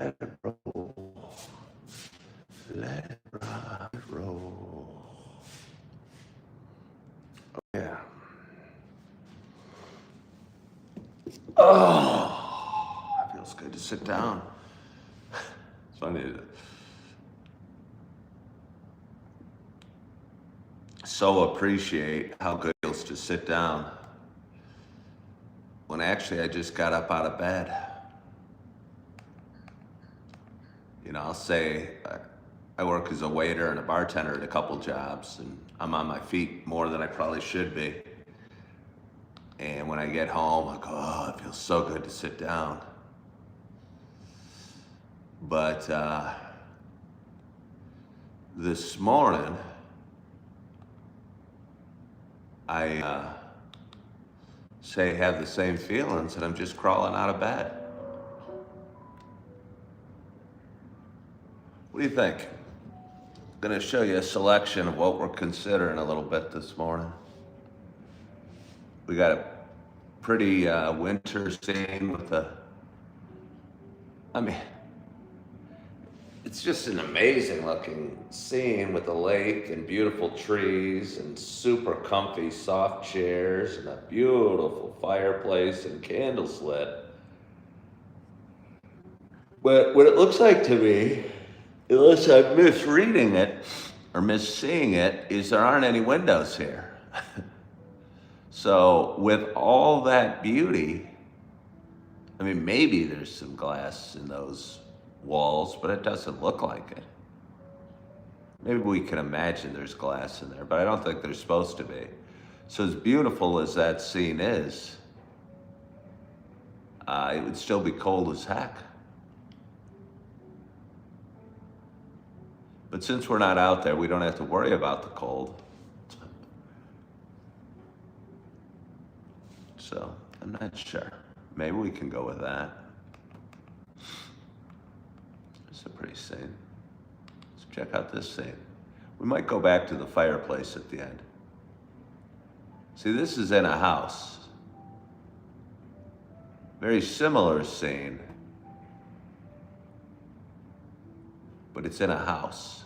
Let it roll. Let it rock and roll. Yeah. Oh, it feels good to sit down. It's funny to so appreciate how good it feels to sit down when actually I just got up out of bed. I'll say I work as a waiter and a bartender at a couple jobs, and I'm on my feet more than I probably should be. And when I get home, I go, oh, it feels so good to sit down. But this morning, I say have the same feelings, and I'm just crawling out of bed. What do you think? I'm going to show you a selection of what we're considering a little bit this morning. We got a pretty winter scene with it's just an amazing looking scene with a lake and beautiful trees and super comfy soft chairs and a beautiful fireplace and candles lit. But what it looks like to me, unless I'm misreading it or misseeing it, is there aren't any windows here. So with all that beauty, maybe there's some glass in those walls, but it doesn't look like it. Maybe we can imagine there's glass in there, but I don't think there's supposed to be. So as beautiful as that scene is, it would still be cold as heck. But since we're not out there, we don't have to worry about the cold. So I'm not sure. Maybe we can go with that. It's a pretty scene. Let's check out this scene. We might go back to the fireplace at the end. See, this is in a house. Very similar scene, but it's in a house.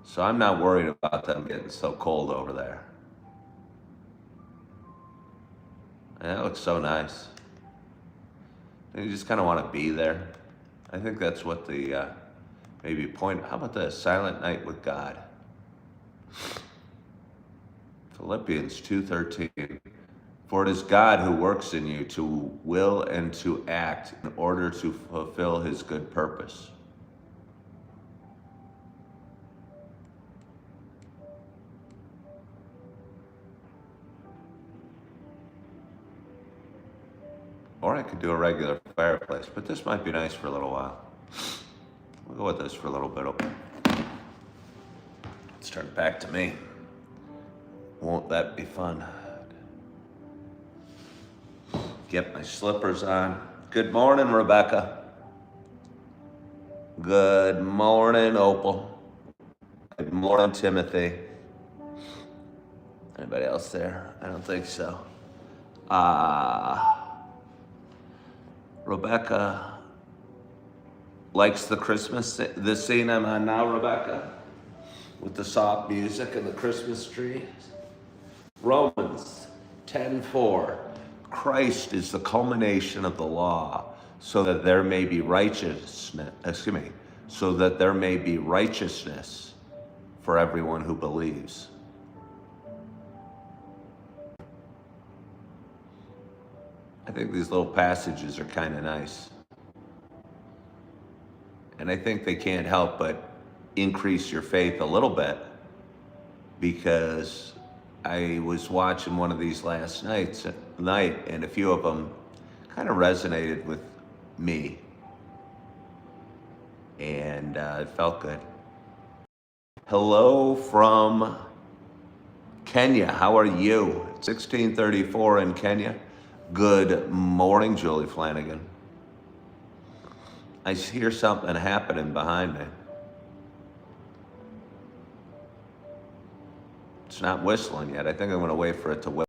So I'm not worried about them getting so cold over there. And that looks so nice. And you just kind of want to be there. I think that's what the maybe point. How about the Silent Night with God? Philippians 2:13. For it is God who works in you to will and to act in order to fulfill his good purpose. Or I could do a regular fireplace, but this might be nice for a little while. We'll go with this for a little bit. Let's turn it back to me. Won't that be fun? Get my slippers on. Good morning, Rebecca. Good morning, Opal. Good morning, Timothy. Anybody else there? I don't think so. Rebecca likes the scene I'm on now, Rebecca, with the soft music and the Christmas trees. Romans 10:4. Christ is the culmination of the law, so that there may be so that there may be righteousness for everyone who believes. I think these little passages are kind of nice. And I think they can't help but increase your faith a little bit, because I was watching one of these last night, and a few of them kind of resonated with me. And it felt good. Hello from Kenya. How are you? 1634 in Kenya. Good morning, Julie Flanagan. I hear something happening behind me. It's not whistling yet. I think I'm going to wait for it to whistle.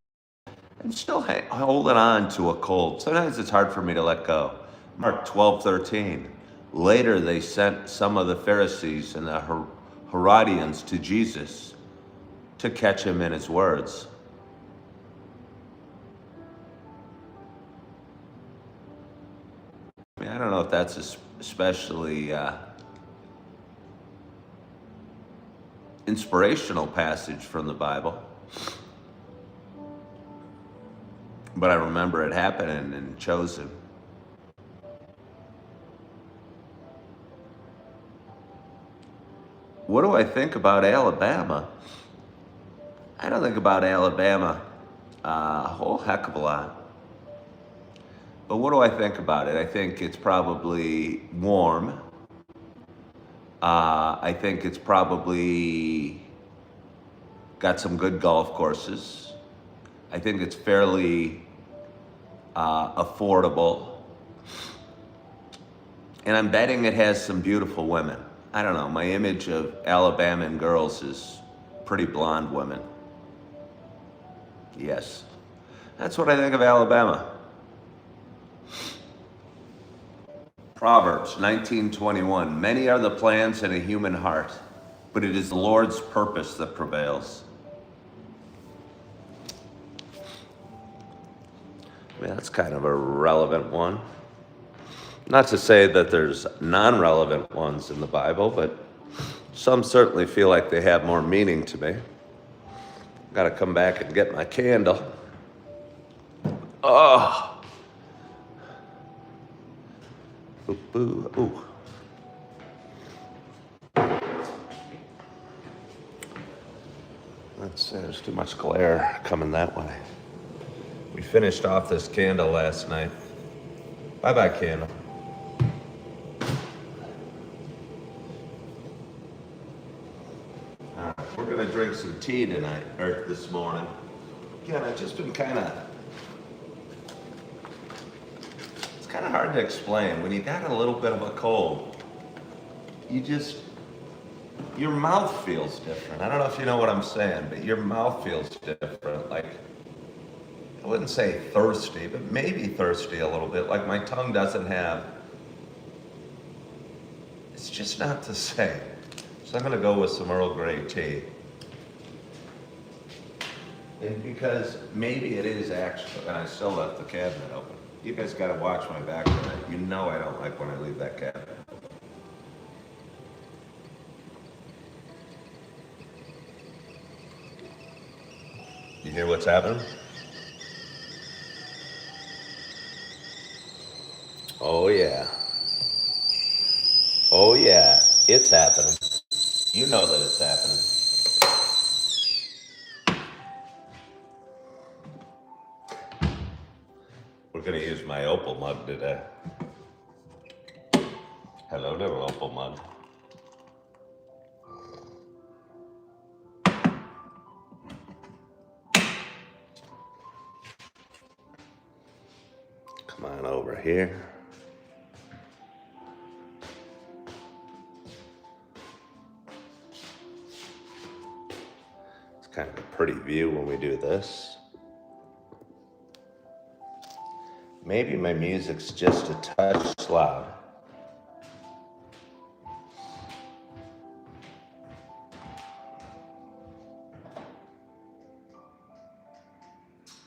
I'm still holding on to a cold. Sometimes it's hard for me to let go. Mark 12:13. Later, they sent some of the Pharisees and the Herodians to Jesus to catch him in his words. I mean, I don't know if that's especially inspirational passage from the Bible, but I remember it happening in Chosen. What do I think about Alabama? I don't think about Alabama a whole heck of a lot. But what do I think about it? I think it's probably warm. I think it's probably got some good golf courses. I think it's fairly affordable. And I'm betting it has some beautiful women. I don't know, my image of Alabama girls is pretty blonde women. Yes, that's what I think of Alabama. Proverbs 19:21, many are the plans in a human heart, but it is the Lord's purpose that prevails. I mean, that's kind of a relevant one. Not to say that there's non-relevant ones in the Bible, but some certainly feel like they have more meaning to me. Got to come back and get my candle. Oh. Ooh, ooh. There's too much glare coming that way. We finished off this candle last night. Bye-bye, candle. We're gonna drink some tea tonight, or this morning. Again, I've just been it's kind of hard to explain. When you got a little bit of a cold, your mouth feels different. I don't know if you know what I'm saying, but your mouth feels different. Like, I wouldn't say thirsty, but maybe thirsty a little bit. Like my tongue doesn't have, it's just not the same. So I'm gonna go with some Earl Grey tea. And because maybe it is actually, and I still left the cabinet open. You guys gotta watch my back tonight. You know I don't like when I leave that cabinet open. You hear what's happening? Oh yeah. Oh yeah, it's happening. You know that it's happening. We're gonna use my Opal mug today. Hello, little Opal mug. Come on over here. It's kind of a pretty view when we do this. Maybe my music's just a touch loud.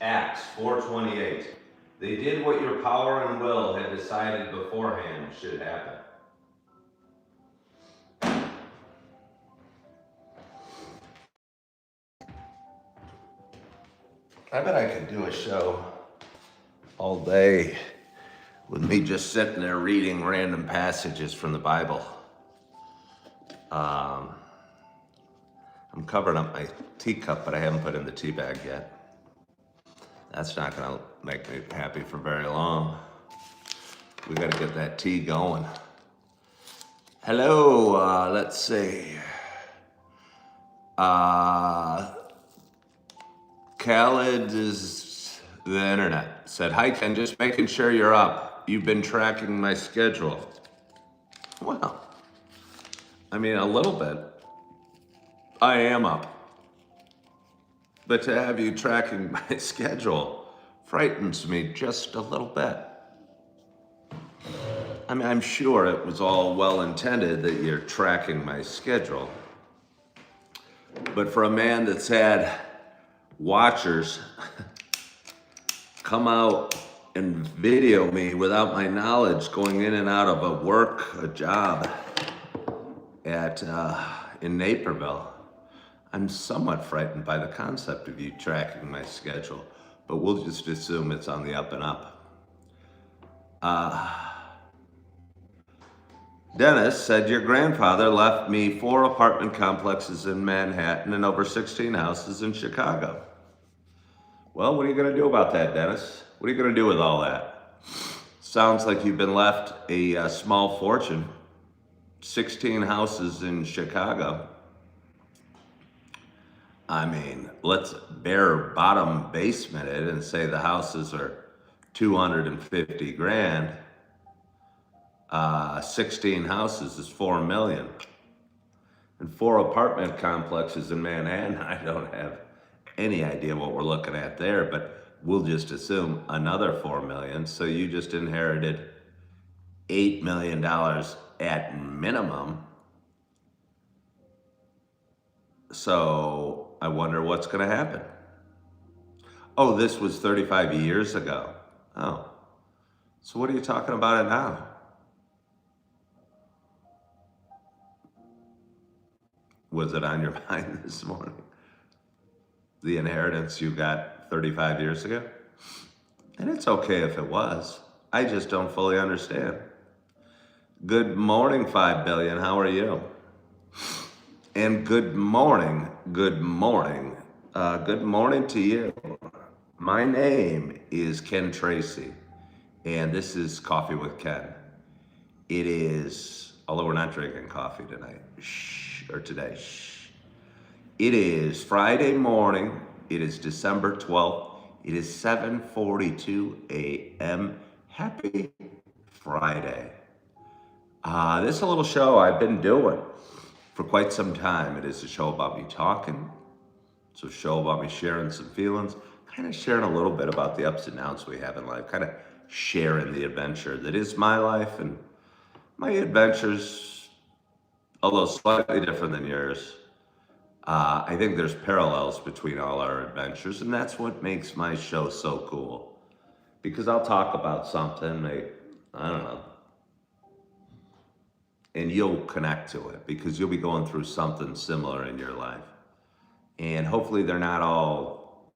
Acts 4:28. They did what your power and will had decided beforehand should happen. I bet I could do a show all day with me just sitting there reading random passages from the Bible. I'm covering up my teacup, but I haven't put in the tea bag yet. That's not gonna make me happy for very long. We gotta get that tea going. Hello, let's see. Khaled is the internet. Said, hi Ken, just making sure you're up. You've been tracking my schedule. Well, I mean, a little bit. I am up. But to have you tracking my schedule frightens me just a little bit. I mean, I'm sure it was all well intended that you're tracking my schedule. But for a man that's had watchers come out and video me without my knowledge going in and out of a job at in Naperville, I'm somewhat frightened by the concept of you tracking my schedule, but we'll just assume it's on the up and up. Dennis said, your grandfather left me 4 apartment complexes in Manhattan and over 16 houses in Chicago. Well, what are you going to do about that, Dennis? What are you going to do with all that? Sounds like you've been left a small fortune. 16 houses in Chicago. I mean, let's bare bottom basement it and say the houses are 250 grand. 16 houses is 4 million. And 4 apartment complexes in Manhattan, I don't have any idea what we're looking at there, but we'll just assume another 4 million. So you just inherited $8 million at minimum. So I wonder what's going to happen. Oh, this was 35 years ago. Oh, so what are you talking about it now? Was it on your mind this morning? The inheritance you got 35 years ago? And it's okay if it was. I just don't fully understand. Good morning, 5 billion. How are you? And good morning to you. My name is Ken Tracy, and this is Coffee with Ken. It is, although we're not drinking coffee tonight, today. It is Friday morning. It is December 12th. It is 7:42 a.m. Happy Friday. This is a little show I've been doing for quite some time. It is a show about me talking. It's a show about me sharing some feelings, kind of sharing a little bit about the ups and downs we have in life, kind of sharing the adventure that is my life and my adventures, although slightly different than yours. I think there's parallels between all our adventures, and that's what makes my show so cool. Because I'll talk about something, I don't know, and you'll connect to it because you'll be going through something similar in your life. And hopefully they're not all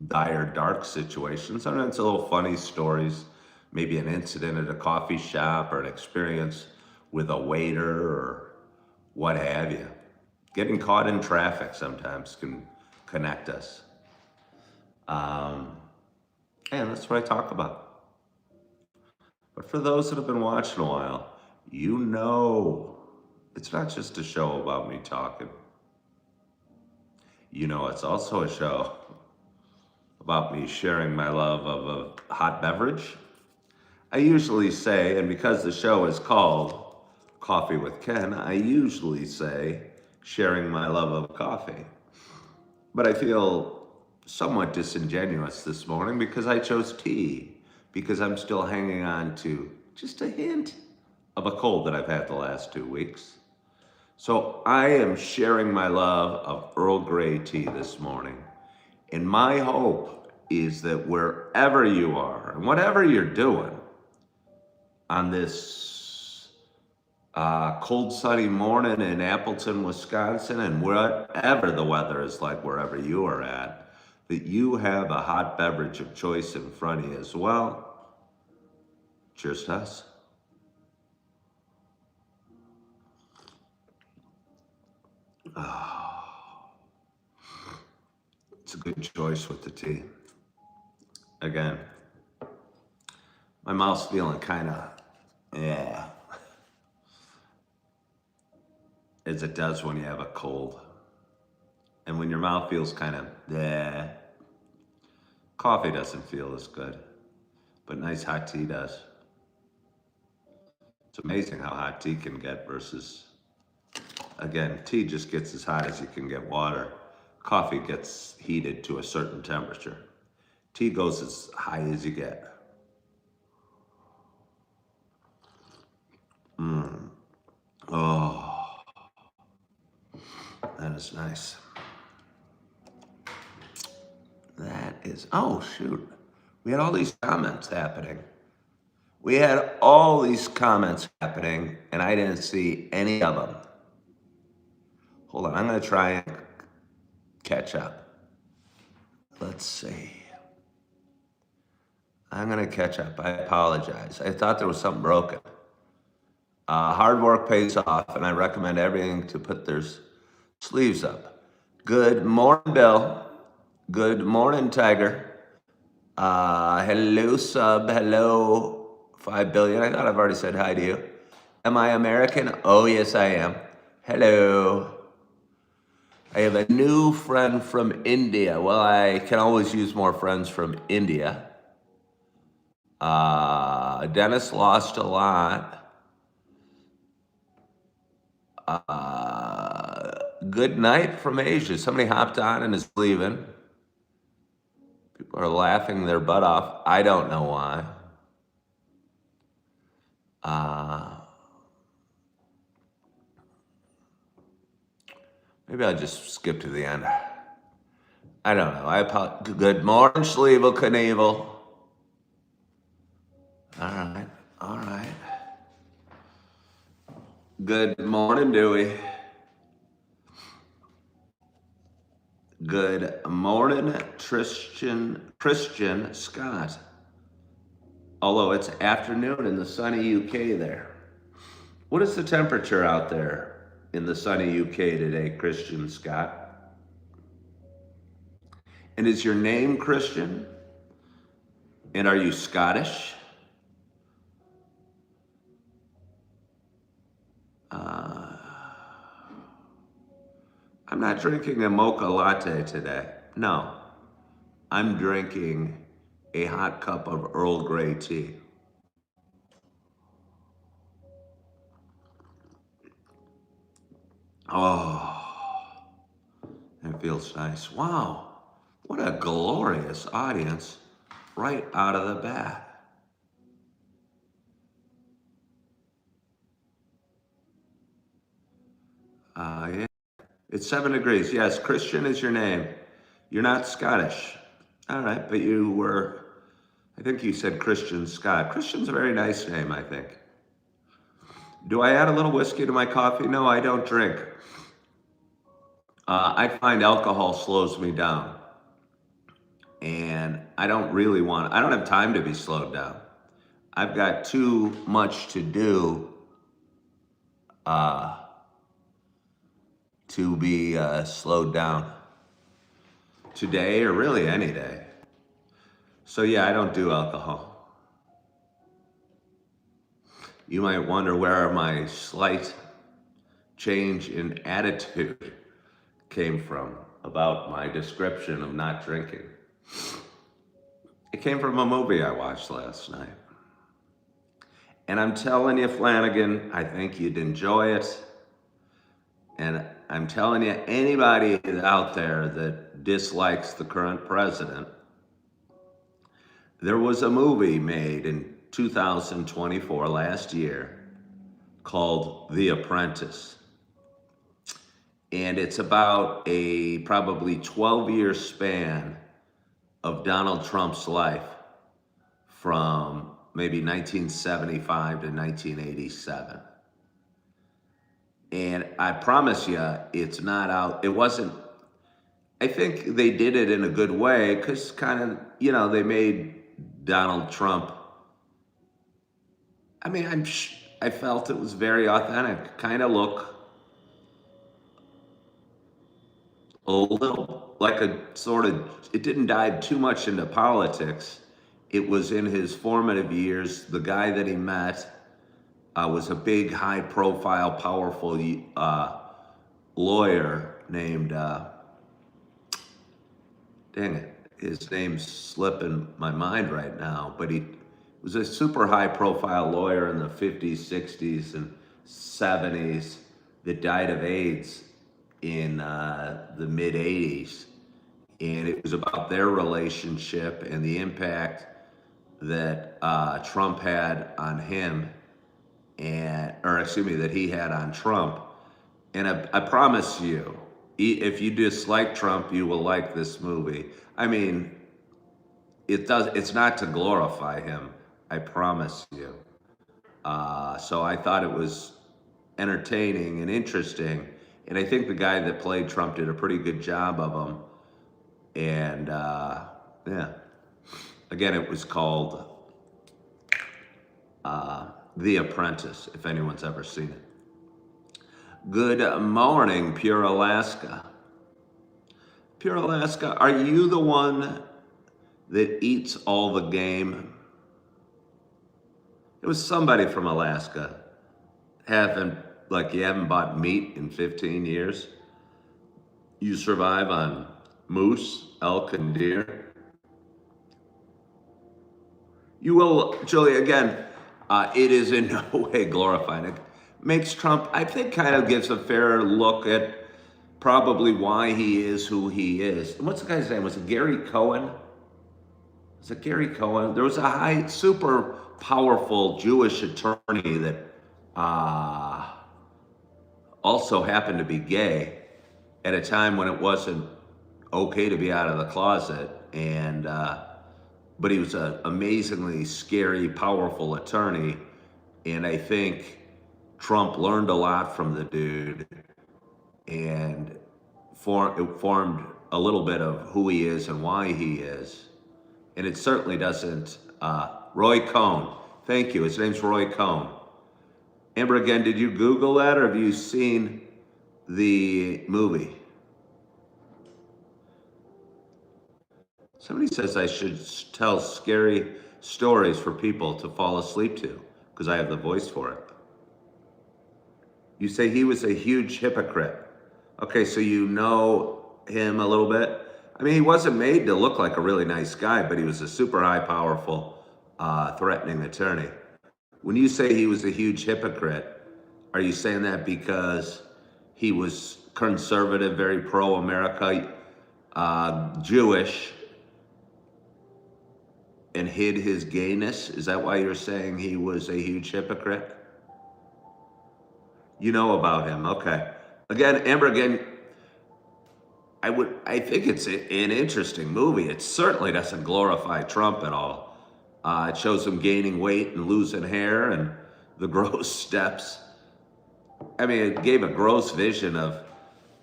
dire, dark situations. Sometimes it's a little funny stories, maybe an incident at a coffee shop or an experience with a waiter or what have you. Getting caught in traffic sometimes can connect us. And that's what I talk about. But for those that have been watching a while, you know it's not just a show about me talking. You know it's also a show about me sharing my love of a hot beverage. I usually say, and because the show is called Coffee with Ken, I usually say sharing my love of coffee. But I feel somewhat disingenuous this morning because I chose tea, because I'm still hanging on to just a hint of a cold that I've had the last 2 weeks. So I am sharing my love of Earl Grey tea this morning. And my hope is that wherever you are and whatever you're doing on this cold, sunny morning in Appleton, Wisconsin, and whatever the weather is like wherever you are at, that you have a hot beverage of choice in front of you as well. Cheers to us. Oh, it's a good choice with the tea. Again, my mouth's feeling kind of, as it does when you have a cold. And when your mouth feels kind of, coffee doesn't feel as good, but nice hot tea does. It's amazing how hot tea can get versus, again, tea just gets as hot as you can get water. Coffee gets heated to a certain temperature. Tea goes as high as you get. That is nice. That is, oh shoot. We had all these comments happening. We had all these comments happening and I didn't see any of them. Hold on, I'm gonna try and catch up. Let's see. I'm gonna catch up. I apologize. I thought there was something broken. Hard work pays off, and I recommend everything to put their sleeves up. Good morning, Bill. Good morning, Tiger. Hello, sub. Hello, 5 billion. I thought I've already said hi to you. Am I American? Oh, yes, I am. Hello. I have a new friend from India. Well, I can always use more friends from India. Dennis lost a lot. Good night from Asia. Somebody hopped on and is leaving. People are laughing their butt off. I don't know why. Maybe I'll just skip to the end. I don't know. Good morning, Schlevel Knievel. All right. Good morning, Dewey. Good morning, Christian Scott. Although it's afternoon in the sunny UK there. What is the temperature out there in the sunny UK today, Christian Scott? And is your name Christian? And are you Scottish? I'm not drinking a mocha latte today. No, I'm drinking a hot cup of Earl Grey tea. Oh, it feels nice. Wow, what a glorious audience right out of the bat. Yeah. It's 7 degrees. Yes, Christian is your name. You're not Scottish. All right, but you were, I think you said Christian Scott. Christian's a very nice name, I think. Do I add a little whiskey to my coffee? No, I don't drink. I find alcohol slows me down. And I don't have time to be slowed down. I've got too much to do to be slowed down today or really any day. So yeah, I don't do alcohol. You might wonder where my slight change in attitude came from about my description of not drinking. It came from a movie I watched last night. And I'm telling you, Flanagan, I think you'd enjoy it. And I'm telling you, anybody out there that dislikes the current president, there was a movie made in 2024, last year, called The Apprentice. And it's about a probably 12-year span of Donald Trump's life from maybe 1975 to 1987. And I promise you, it's not out. It wasn't, I think they did it in a good way because kind of, they made Donald Trump. I mean, I felt it was very authentic. Kind of look a little like it didn't dive too much into politics. It was in his formative years. The guy that he met was a big, high-profile, powerful lawyer named, dang it, his name's slipping my mind right now, but he was a super high-profile lawyer in the 50s, 60s, and 70s that died of AIDS in the mid-80s. And it was about their relationship and the impact that Trump had on him, that he had on Trump. And I promise you, If you dislike Trump, you will like this movie. I mean, it's not to glorify him, I promise you. So I thought it was entertaining and interesting. And I think the guy that played Trump did a pretty good job of him. And yeah, again, it was called The Apprentice, if anyone's ever seen it. Good morning, Pure Alaska. Pure Alaska, are you the one that eats all the game? It was somebody from Alaska. You haven't bought meat in 15 years. You survive on moose, elk, and deer. You will, Julie, again, it is in no way glorifying. It makes Trump, I think, kind of gives a fair look at probably why he is who he is. And what's the guy's name? Was it Gary Cohen? Was it Gary Cohen? There was a super powerful Jewish attorney that also happened to be gay at a time when it wasn't okay to be out of the closet, and but he was an amazingly scary, powerful attorney, and I think Trump learned a lot from the dude, and it formed a little bit of who he is and why he is, and it certainly doesn't. Roy Cohn, thank you. His name's Roy Cohn. Amber, again, did you Google that, or have you seen the movie? Somebody says I should tell scary stories for people to fall asleep to, because I have the voice for it. You say he was a huge hypocrite. Okay, so you know him a little bit. I mean, he wasn't made to look like a really nice guy, but he was a super high, powerful, threatening attorney. When you say he was a huge hypocrite, are you saying that because he was conservative, very pro-America, Jewish, and hid his gayness? Is that why you're saying he was a huge hypocrite? You know about him, okay. Again, Amber, I think it's an interesting movie. It certainly doesn't glorify Trump at all. It shows him gaining weight and losing hair and the gross steps. I mean, it gave a gross vision of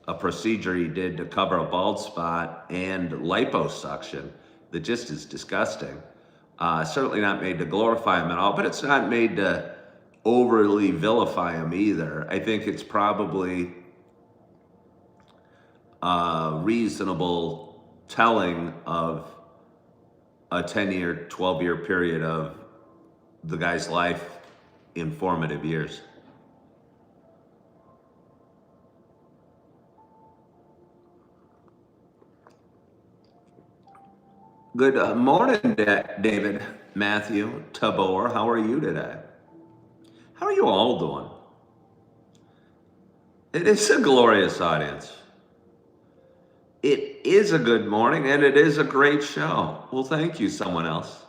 a procedure he did to cover a bald spot and liposuction that just is disgusting. Certainly not made to glorify him at all, but it's not made to overly vilify him either. I think it's probably reasonable telling of a 10-year, 12-year period of the guy's life in formative years. Good morning, David, Matthew, Tabor. How are you today? How are you all doing? It is a glorious audience. It is a good morning, and it is a great show. Well, thank you, someone else.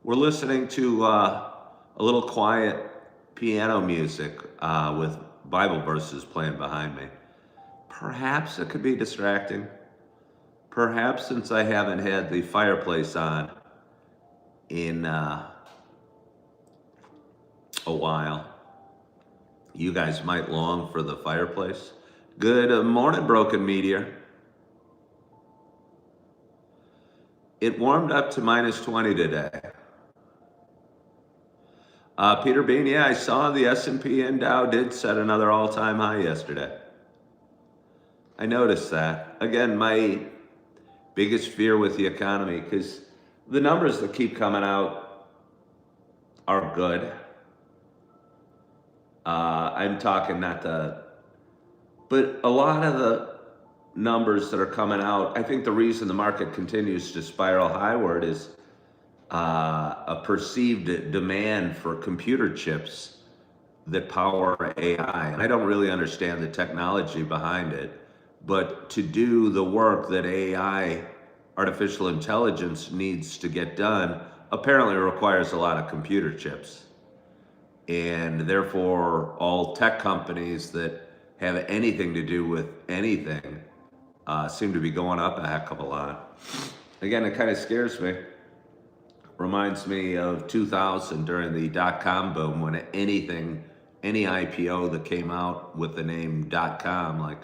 We're listening to a little quiet piano music with Bible verses playing behind me. Perhaps it could be distracting. Perhaps since I haven't had the fireplace on in a while, you guys might long for the fireplace. Good morning, Broken Meteor. It warmed up to minus 20 today. Peter Bean, yeah, I saw the S&P and Dow did set another all-time high yesterday. I noticed that. Again, my biggest fear with the economy, because the numbers that keep coming out are good. I'm talking but a lot of the numbers that are coming out, I think the reason the market continues to spiral highward is a perceived demand for computer chips that power AI. And I don't really understand the technology behind it, but to do the work that AI, artificial intelligence, needs to get done, apparently requires a lot of computer chips. And therefore, all tech companies that have anything to do with anything seem to be going up a heck of a lot. Again, it kind of scares me. Reminds me of 2000 during the dot-com boom, when any IPO that came out with the name .com, like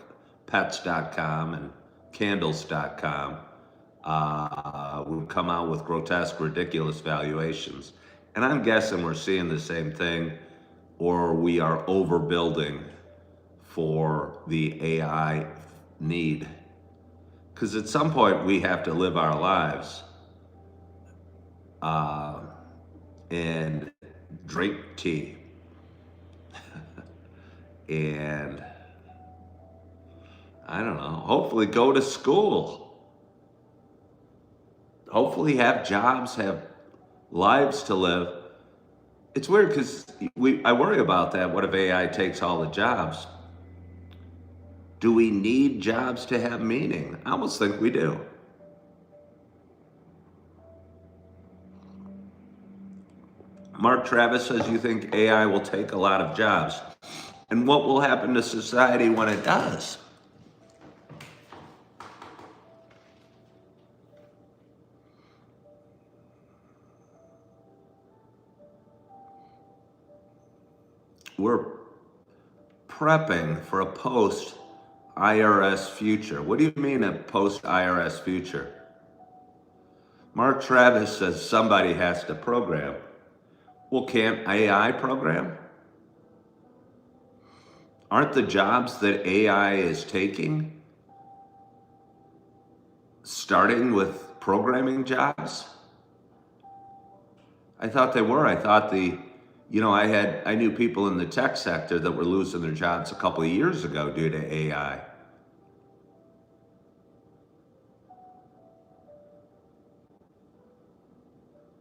pets.com and candles.com, would come out with grotesque, ridiculous valuations. And I'm guessing we're seeing the same thing, or we are overbuilding for the AI need. Because at some point we have to live our lives and drink tea and I don't know, hopefully go to school, hopefully have jobs, have lives to live. It's weird because I worry about that. What if AI takes all the jobs? Do we need jobs to have meaning? I almost think we do. Mark Travis says, you think AI will take a lot of jobs? And what will happen to society when it does? We're prepping for a post-IRS future. What do you mean a post-IRS future? Mark Travis says somebody has to program. Well, can't AI program? Aren't the jobs that AI is taking starting with programming jobs? I thought they were. I thought I knew people in the tech sector that were losing their jobs a couple of years ago due to AI.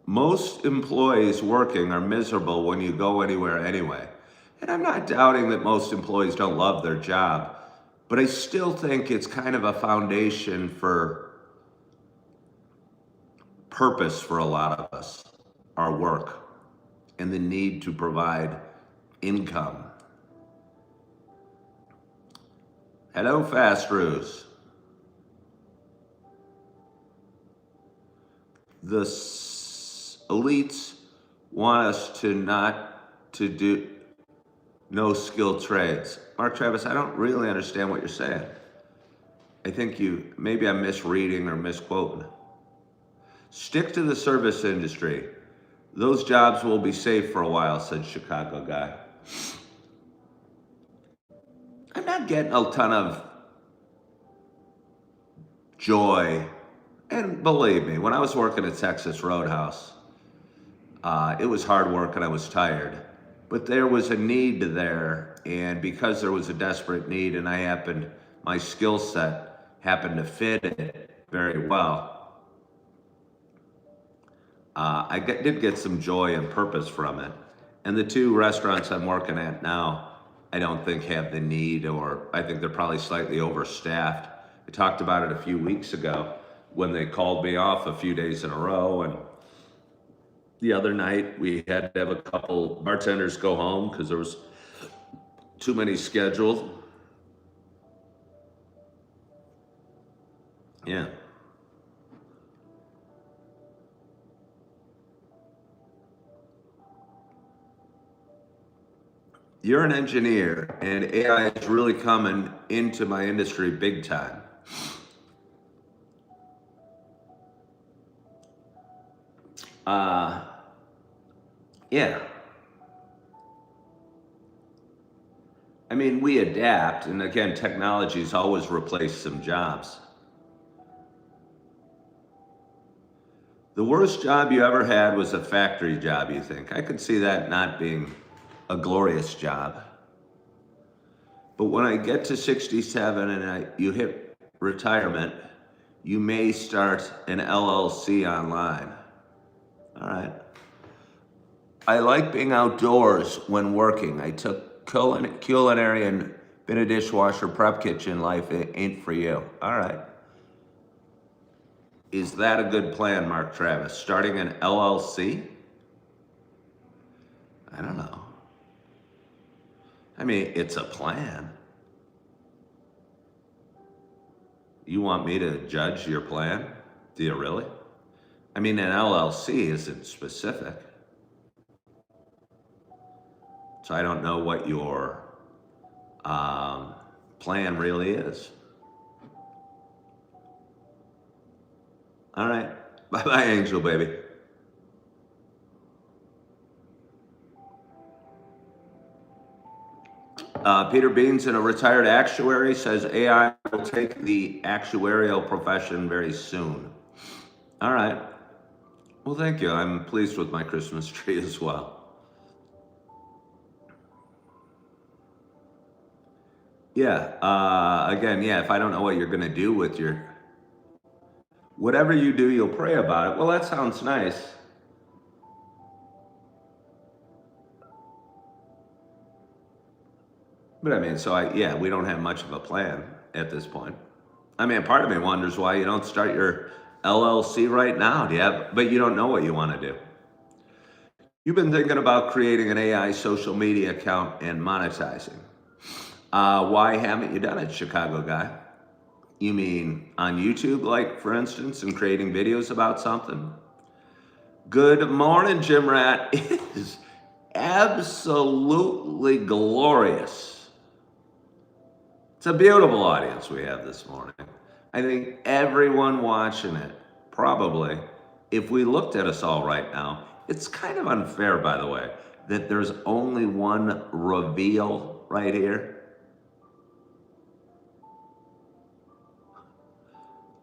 Most employees working are miserable when you go anywhere anyway. And I'm not doubting that most employees don't love their job, but I still think it's kind of a foundation for purpose for a lot of us, our work, and the need to provide income. Hello, Fast Ruse. The elites want us to do no skilled trades. Mark Travis, I don't really understand what you're saying. I think maybe I'm misreading or misquoting. Stick to the service industry. Those jobs will be safe for a while, said Chicago guy. I'm not getting a ton of joy. And believe me, when I was working at Texas Roadhouse, it was hard work and I was tired. But there was a need there, and because there was a desperate need and my skill set happened to fit it very well, I did get some joy and purpose from it. And the two restaurants I'm working at now, I don't think have the need, or I think they're probably slightly overstaffed. I talked about it a few weeks ago when they called me off a few days in a row, and the other night we had to have a couple bartenders go home because there was too many scheduled. Yeah. You're an engineer, and AI is really coming into my industry big time. Yeah. I mean, we adapt, and again, technology's always replaced some jobs. The worst job you ever had was a factory job, you think? I could see that not being a glorious job. But when I get to 67 and you hit retirement, you may start an LLC online. All right. I like being outdoors when working. I took culinary and been a dishwasher prep kitchen. Life ain't for you. All right. Is that a good plan, Mark Travis? Starting an LLC? I don't know. I mean, it's a plan. You want me to judge your plan? Do you really? I mean, an LLC isn't specific. So I don't know what your plan really is. All right. Bye-bye, Angel Baby. Peter Beans, a retired actuary, says AI will take the actuarial profession very soon. All right. Well, thank you. I'm pleased with my Christmas tree as well. Yeah. Again, yeah, if I don't know what you're going to do with your... Whatever you do, you'll pray about it. Well, that sounds nice. But I mean, yeah, we don't have much of a plan at this point. I mean, part of me wonders why you don't start your LLC right now. But you don't know what you want to do. You've been thinking about creating an AI social media account and monetizing. Why haven't you done it, Chicago guy? You mean on YouTube, like for instance, and creating videos about something? Good morning, Jim Rat. It is absolutely glorious. It's a beautiful audience we have this morning. I think everyone watching it, probably, if we looked at us all right now, it's kind of unfair, by the way, that there's only one reveal right here.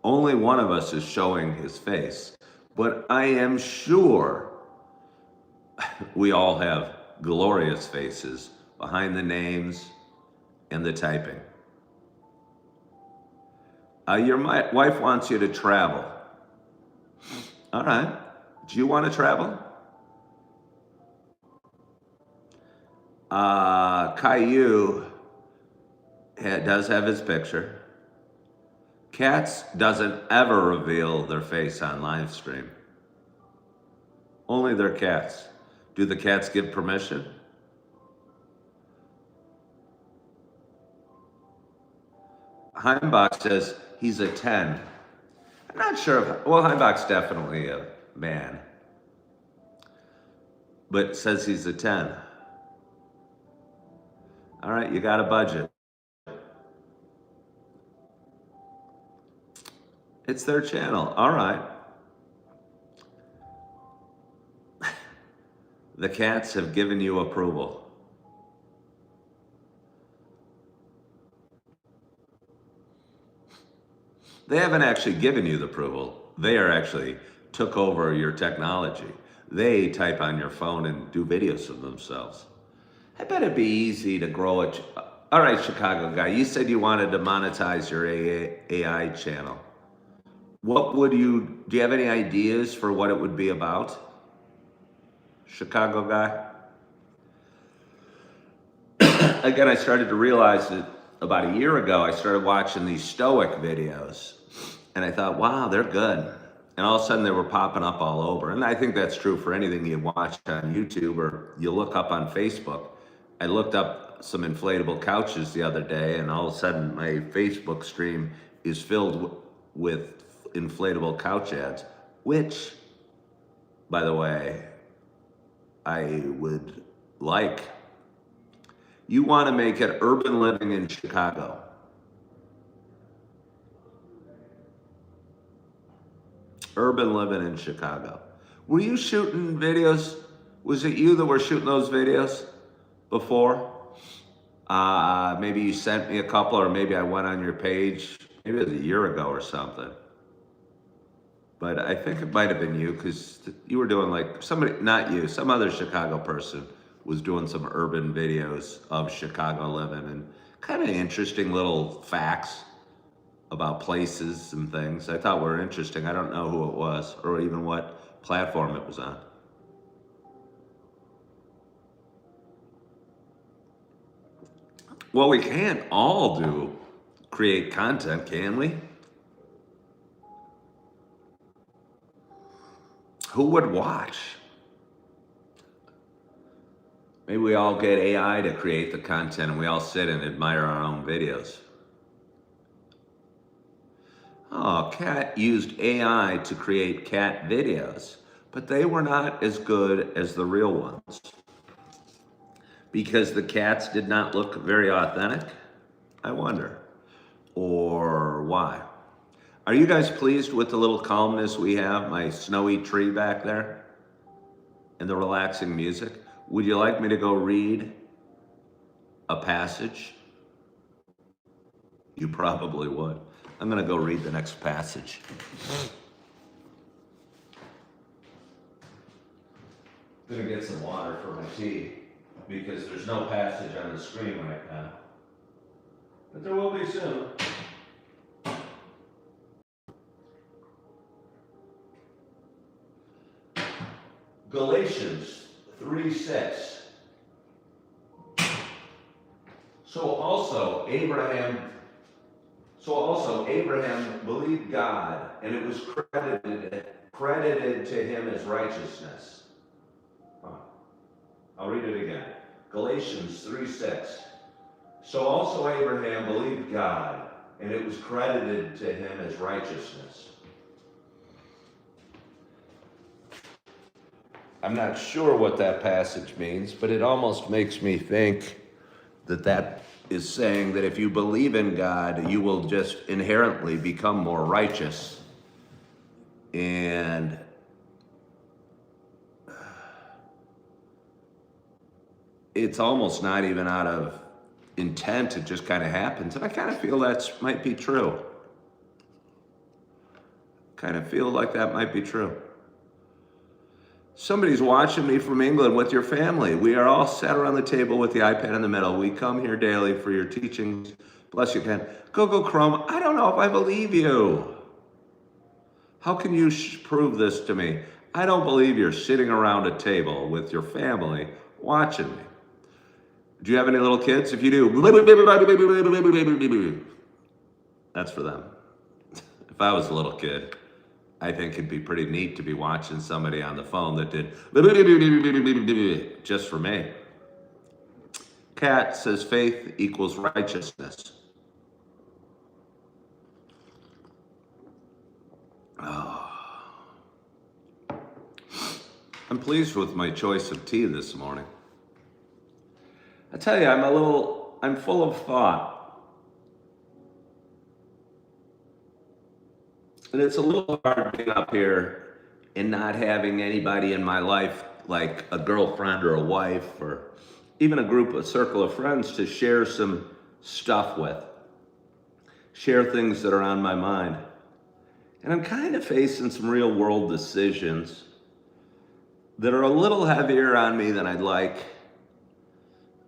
Only one of us is showing his face, but I am sure we all have glorious faces behind the names and the typing. Your wife wants you to travel. All right. Do you want to travel? Caillou does have his picture. Cats doesn't ever reveal their face on live stream. Only their cats. Do the cats give permission? Heimbach says he's a 10. I'm not sure well, Heimbach's definitely a man, but says he's a 10. All right, you got a budget. It's their channel. All right. The cats have given you approval. They haven't actually given you the approval. They are actually took over your technology. They type on your phone and do videos of themselves. I bet it'd be easy to grow it. All right, Chicago guy, you said you wanted to monetize your AI channel. What would do you have any ideas for what it would be about? Chicago guy? Again, I started to realize that about a year ago, I started watching these Stoic videos and I thought, wow, they're good. And all of a sudden they were popping up all over. And I think that's true for anything you watch on YouTube or you look up on Facebook. I looked up some inflatable couches the other day and all of a sudden my Facebook stream is filled with inflatable couch ads, which, by the way, I would like. You want to make it urban living in Chicago. Urban living in Chicago. Were you shooting videos? Was it you that were shooting those videos before? Maybe you sent me a couple, or maybe I went on your page. Maybe it was a year ago or something. But I think it might have been you because you were doing like somebody, not you, some other Chicago person was doing some urban videos of Chicago living and kind of interesting little facts about places and things. I thought were interesting. I don't know who it was or even what platform it was on. Well, we can't all create content, can we? Who would watch? Maybe we all get AI to create the content and we all sit and admire our own videos. Oh, Cat used AI to create cat videos, but they were not as good as the real ones because the cats did not look very authentic. I wonder. Or why? Are you guys pleased with the little calmness we have, my snowy tree back there, and the relaxing music? Would you like me to go read a passage? You probably would. I'm going to go read the next passage. I'm going to get some water for my tea because there's no passage on the screen right now. But there will be soon. Galatians 3:6. So also Abraham believed God, and it was credited to him as righteousness. I'll read it again. Galatians 3:6. So also Abraham believed God, and it was credited to him as righteousness. I'm not sure what that passage means, but it almost makes me think that that is saying that if you believe in God, you will just inherently become more righteous. And it's almost not even out of intent, it just kind of happens. And I kind of feel that might be true. Kind of feel like that might be true. Somebody's watching me from England with your family. We are all sat around the table with the iPad in the middle. We come here daily for your teachings. Bless you, Ken. Google Chrome, I don't know if I believe you. How can you prove this to me? I don't believe you're sitting around a table with your family watching me. Do you have any little kids? If you do, that's for them. If I was a little kid, I think it'd be pretty neat to be watching somebody on the phone that did just for me. Kat says faith equals righteousness. Oh. I'm pleased with my choice of tea this morning. I tell you, I'm full of thought. And it's a little hard being up here and not having anybody in my life, like a girlfriend or a wife or even a circle of friends to share some stuff with. Share things that are on my mind. And I'm kind of facing some real world decisions that are a little heavier on me than I'd like,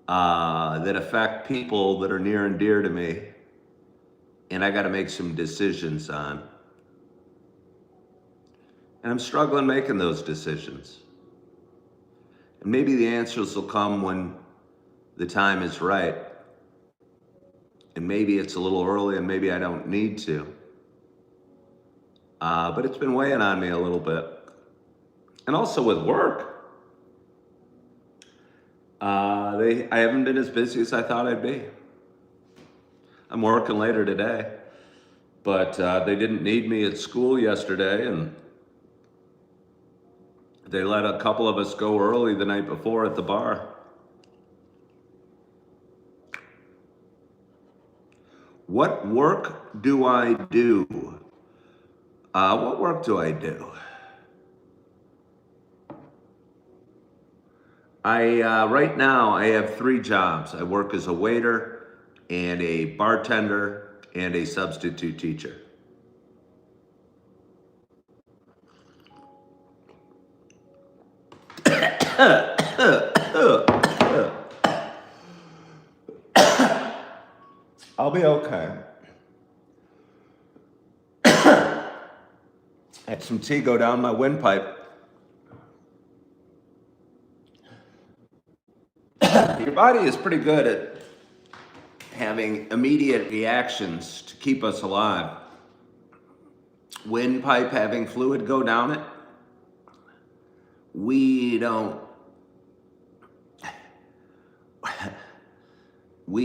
that affect people that are near and dear to me. And I got to make some decisions on. And I'm struggling making those decisions. And maybe the answers will come when the time is right. And maybe it's a little early and maybe I don't need to. But it's been weighing on me a little bit. And also with work. I haven't been as busy as I thought I'd be. I'm working later today. But they didn't need me at school yesterday, and they let a couple of us go early the night before at the bar. What work do I do? What work do I do? Right now, I have 3 jobs. I work as a waiter and a bartender and a substitute teacher. I'll be okay. I had some tea go down my windpipe. Your body is pretty good at having immediate reactions to keep us alive. Windpipe having fluid go down it. We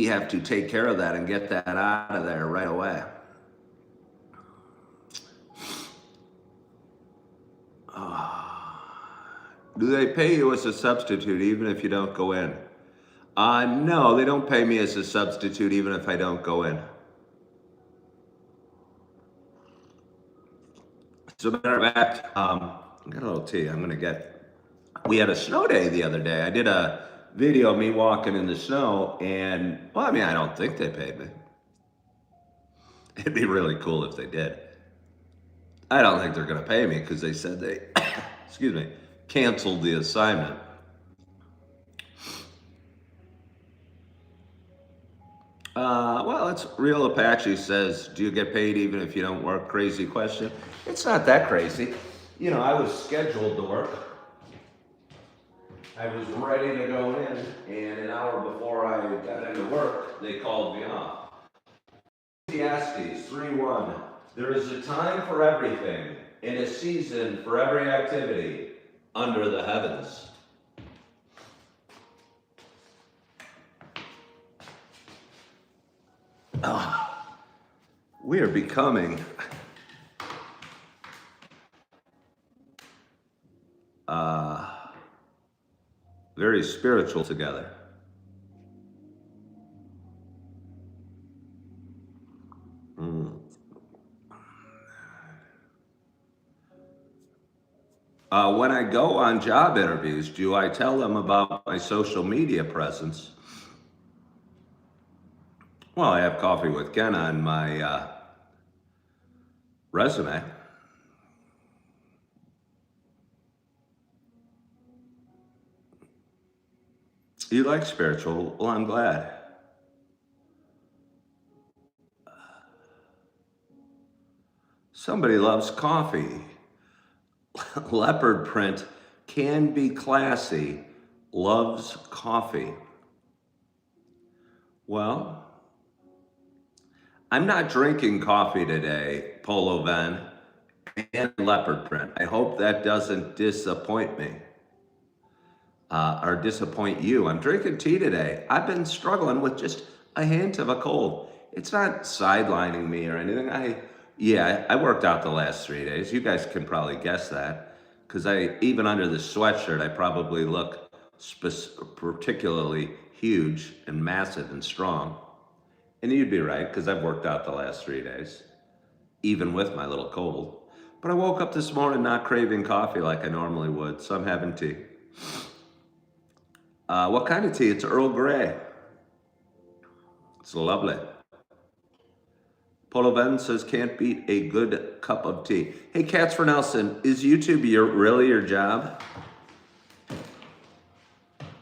have to take care of that and get that out of there right away. do they pay you as a substitute even if you don't go in? No, they don't pay me as a substitute even if I don't go in. As a matter of fact, I got a little tea. We had a snow day the other day. I did a video of me walking in the snow, and well, I mean, I don't think they paid me. It'd be really cool if they did. I don't think they're going to pay me because they said they, excuse me, canceled the assignment. Well, it's Real Apache says, do you get paid even if you don't work? Crazy question. It's not that crazy. You know, I was scheduled to work. I was ready to go in, and an hour before I got into work, they called me off. Ecclesiastes 3:1. There is a time for everything, and a season for every activity under the heavens. We are becoming very spiritual together. When I go on job interviews, do I tell them about my social media presence? Well, I have Coffee with Ken on my resume. You like spiritual? Well, I'm glad. Somebody loves coffee. Leopard print can be classy. Loves coffee. Well, I'm not drinking coffee today, Polo Ven and leopard print. I hope that doesn't disappoint me or disappoint you. I'm drinking tea today. I've been struggling with just a hint of a cold. It's not sidelining me or anything. I worked out the last 3 days. You guys can probably guess that because even under the sweatshirt, I probably look particularly huge and massive and strong. And you'd be right, because I've worked out the last 3 days, even with my little cold. But I woke up this morning not craving coffee like I normally would, so I'm having tea. What kind of tea? It's Earl Grey. It's lovely. Polo Ven says, can't beat a good cup of tea. Hey, Cats for Nelson, is YouTube really your job?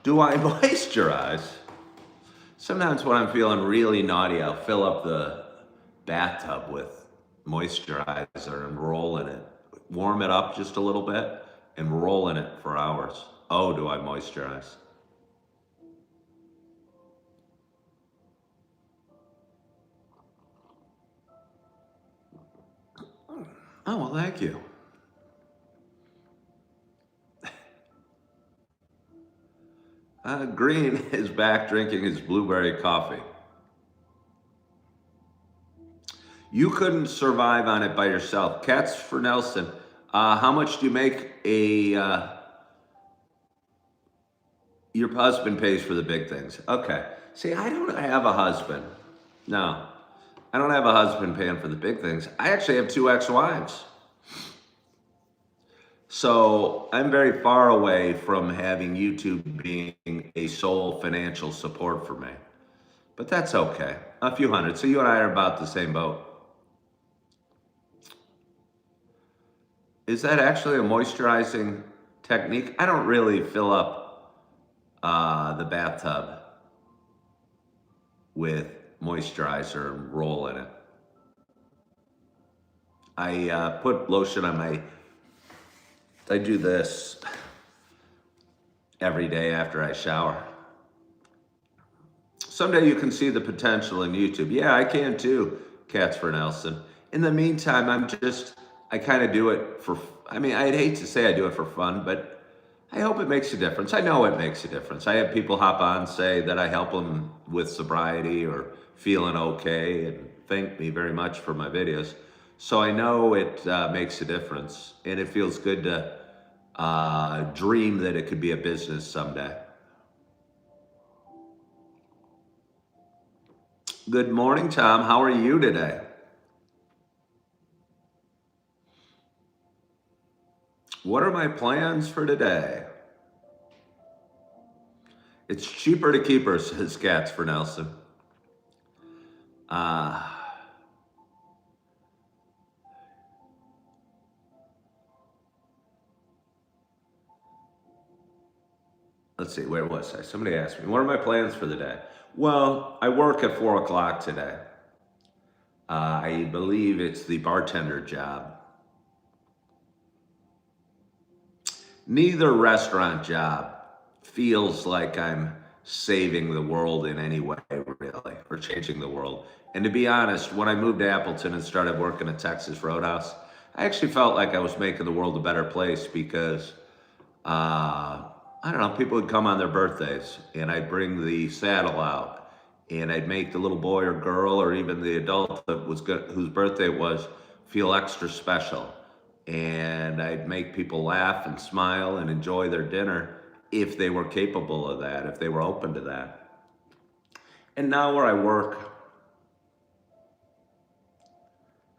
Do I moisturize? Sometimes when I'm feeling really naughty, I'll fill up the bathtub with moisturizer and roll in it. Warm it up just a little bit and roll in it for hours. Oh, do I moisturize? Oh, well, thank you. Green is back drinking his blueberry coffee. You couldn't survive on it by yourself. Cats for Nelson, how much do you make your husband pays for the big things? Okay. See, I don't have a husband. No, I don't have a husband paying for the big things. I actually have 2 ex-wives. So I'm very far away from having YouTube being a sole financial support for me. But that's okay. A few hundred. So you and I are about the same boat. Is that actually a moisturizing technique? I don't really fill up the bathtub with moisturizer and roll in it. I put lotion on I do this every day after I shower. Someday you can see the potential in YouTube. Yeah, I can too, Cats for Nelson. In the meantime, I kind of do it I'd hate to say I do it for fun, but I hope it makes a difference. I know it makes a difference. I have people hop on, say that I help them with sobriety or feeling okay, and thank me very much for my videos. So I know it makes a difference, and it feels good to dream that it could be a business someday. Good morning, Tom. How are you today? What are my plans for today? It's cheaper to keep her, says Cats for Nelson. Let's see, where was I? Somebody asked me, what are my plans for the day? Well, I work at 4 o'clock today. I believe it's the bartender job. Neither restaurant job feels like I'm saving the world in any way, really, or changing the world. And to be honest, when I moved to Appleton and started working at Texas Roadhouse, I actually felt like I was making the world a better place because, I don't know, people would come on their birthdays and I'd bring the saddle out and I'd make the little boy or girl or even the adult that was good, whose birthday it was, feel extra special. And I'd make people laugh and smile and enjoy their dinner if they were capable of that, if they were open to that. And now where I work,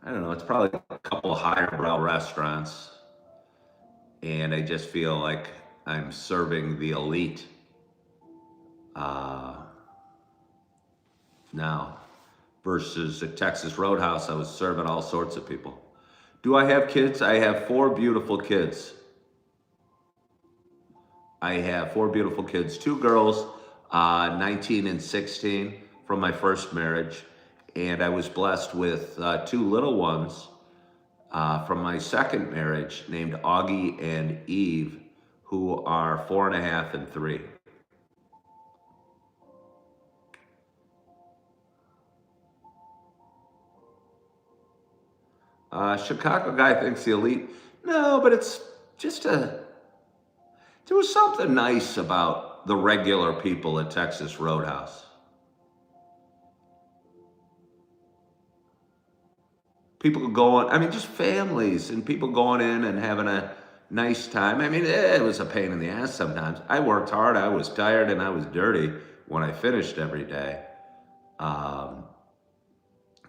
I don't know, it's probably a couple of higher brow restaurants. And I just feel like I'm serving the elite now versus at Texas Roadhouse, I was serving all sorts of people. Do I have kids? I have 4 beautiful kids. I have 4 beautiful kids, 2 girls, 19 and 16 from my first marriage. And I was blessed with 2 little ones from my second marriage named Augie and Eve, who are 4.5 and 3. Chicago guy thinks the elite. No, but it's just there was something nice about the regular people at Texas Roadhouse. People going, I mean, just families and people going in and having a nice time. I mean, it was a pain in the ass sometimes. I worked hard, I was tired, and I was dirty when I finished every day.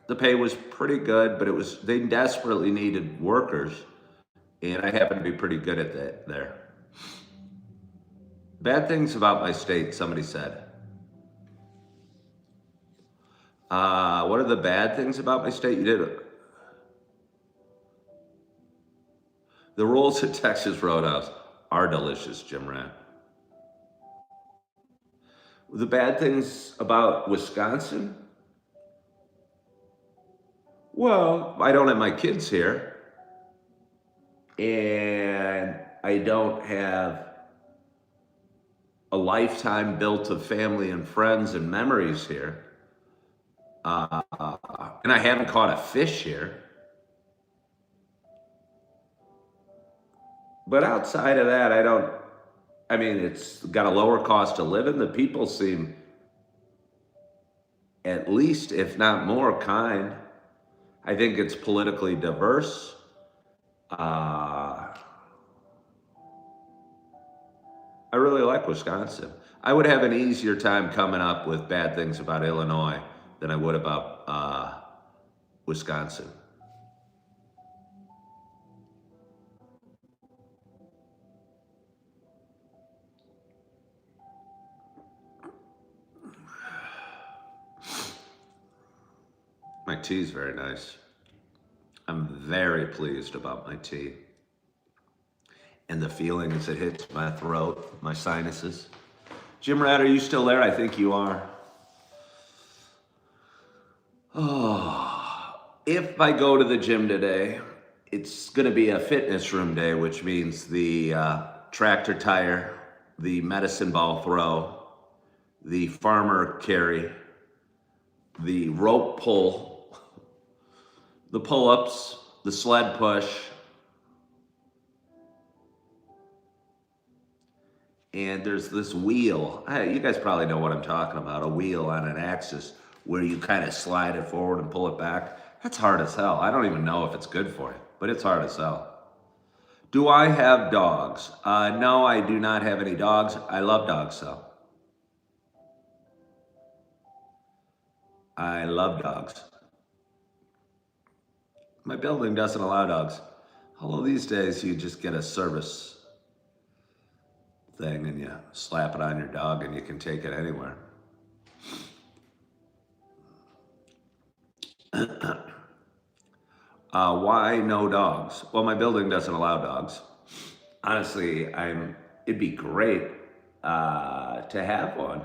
The pay was pretty good, but they desperately needed workers, and I happened to be pretty good at that there. Bad things about my state, somebody said. What are the bad things about my state? You did it. The rolls at Texas Roadhouse are delicious, Jim Rat. The bad things about Wisconsin? Well, I don't have my kids here, and I don't have a lifetime built of family and friends and memories here. And I haven't caught a fish here. But outside of that, I mean, it's got a lower cost of living. The people seem at least, if not more, kind. I think it's politically diverse. I really like Wisconsin. I would have an easier time coming up with bad things about Illinois than I would about Wisconsin. My tea is very nice. I'm very pleased about my tea. And the feeling as it hits my throat, my sinuses. Jim Rat, are you still there? I think you are. Oh, if I go to the gym today, it's going to be a fitness room day, which means the tractor tire, the medicine ball throw, the farmer carry, the rope pull, the pull-ups, the sled push, and there's this wheel. You guys probably know what I'm talking about, a wheel on an axis where you kind of slide it forward and pull it back. That's hard as hell. I don't even know if it's good for you, but it's hard as hell. Do I have dogs? No, I do not have any dogs. I love dogs, though. I love dogs. My building doesn't allow dogs. Although these days you just get a service thing and you slap it on your dog and you can take it anywhere. Why no dogs? Well, my building doesn't allow dogs. Honestly, it'd be great to have one,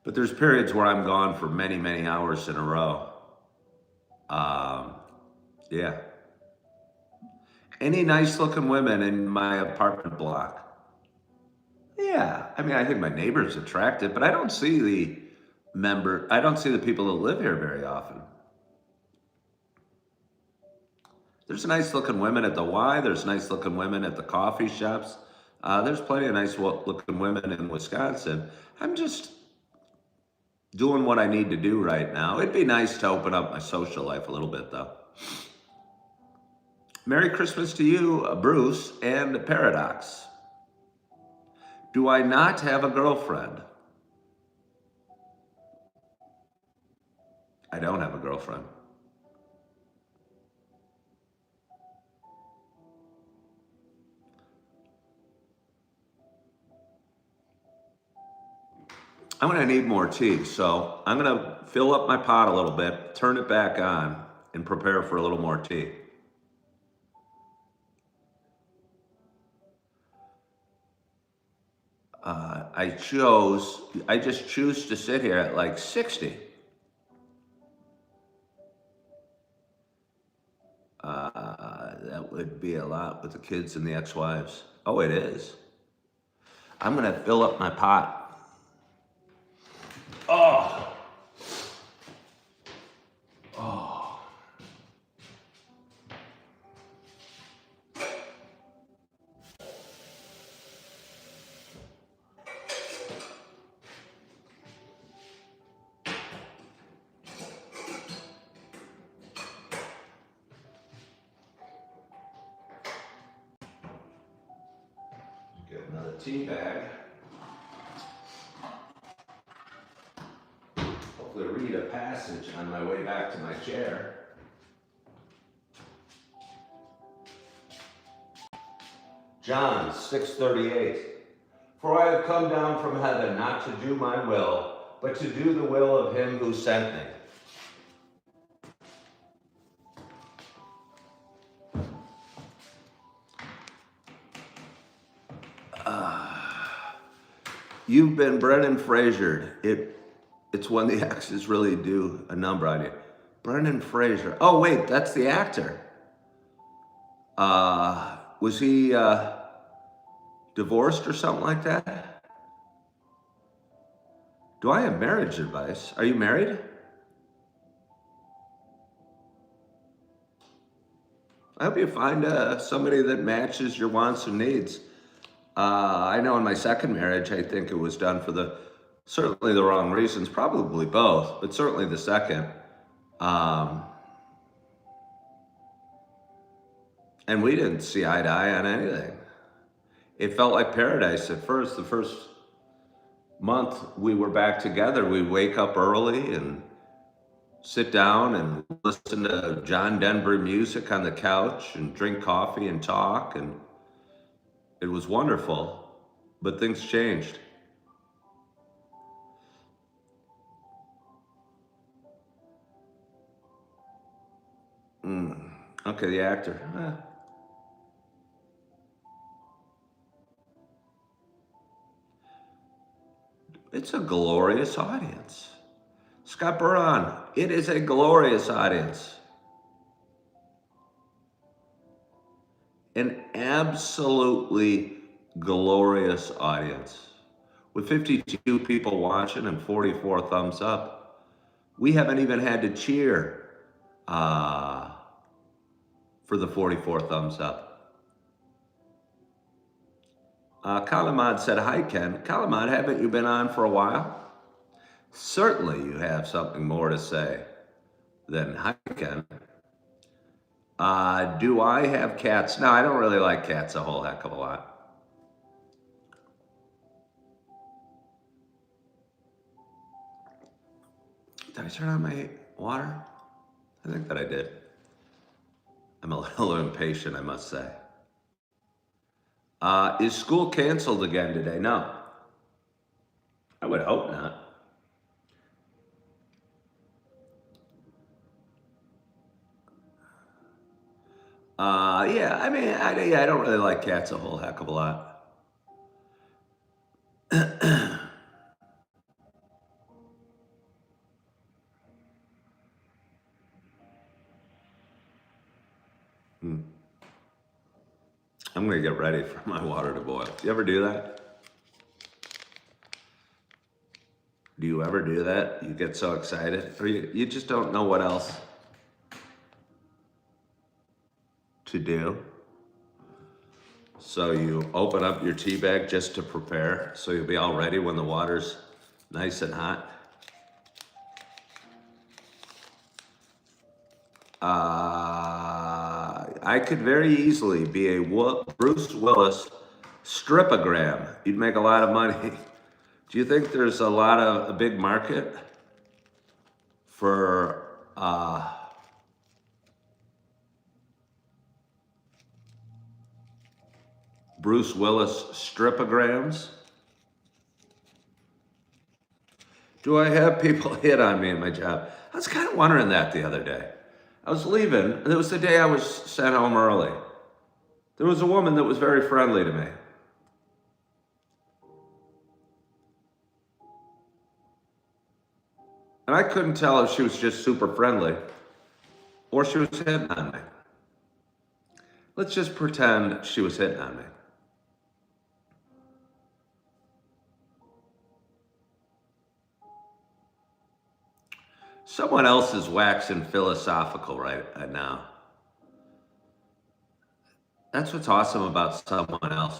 but there's periods where I'm gone for many, many hours in a row. Yeah. Any nice looking women in my apartment block? Yeah. I mean, I think my neighbor's attractive, but I don't see the people that live here very often. There's nice looking women at the Y. There's nice looking women at the coffee shops. There's plenty of nice looking women in Wisconsin. I'm just doing what I need to do right now. It'd be nice to open up my social life a little bit, though. Merry Christmas to you, Bruce and Paradox. Do I not have a girlfriend? I don't have a girlfriend. I'm gonna need more tea, so I'm gonna fill up my pot a little bit, turn it back on, and prepare for a little more tea. I just choose to sit here at like 60. That would be a lot with the kids and the ex-wives. Oh, it is. I'm gonna fill up my pot. Oh. Get another tea bag. Hopefully read a passage on my way back to my chair. John 6:38. For I have come down from heaven not to do my will, but to do the will of him who sent me. You've been Brendan Fraser. It's when the exes really do a number on you. Brendan Fraser. Oh wait, that's the actor. Was he divorced or something like that? Do I have marriage advice? Are you married? I hope you find somebody that matches your wants and needs. I know in my second marriage, I think it was done for certainly the wrong reasons, probably both, but certainly the second. And we didn't see eye to eye on anything. It felt like paradise at first. The first month we were back together, we'd wake up early and sit down and listen to John Denver music on the couch and drink coffee and talk, and it was wonderful, but things changed. Okay, the actor. It's a glorious audience. Scott Buron, it is a glorious audience. An absolutely glorious audience. With 52 people watching and 44 thumbs up, we haven't even had to cheer for the 44 thumbs up. Kalamad said, hi, Ken. Kalamad, haven't you been on for a while? Certainly you have something more to say than hi, Ken. Do I have cats? No, I don't really like cats a whole heck of a lot. Did I turn on my water? I think that I did. I'm a little impatient, I must say. Is school canceled again today? No. I would hope not. Yeah, I mean, I don't really like cats a whole heck of a lot. Hmm. I'm gonna get ready for my water to boil. Do you ever do that? Do you ever do that? You get so excited, or you just don't know what else to do. So you open up your tea bag just to prepare, so you'll be all ready when the water's nice and hot. I could very easily be a Bruce Willis stripogram. You'd make a lot of money. Do you think there's a big market for Bruce Willis stripograms? Do I have people hit on me in my job? I was kind of wondering that the other day. I was leaving, and it was the day I was sent home early. There was a woman that was very friendly to me. And I couldn't tell if she was just super friendly or she was hitting on me. Let's just pretend she was hitting on me. Someone else is waxing philosophical right now. That's what's awesome about someone else.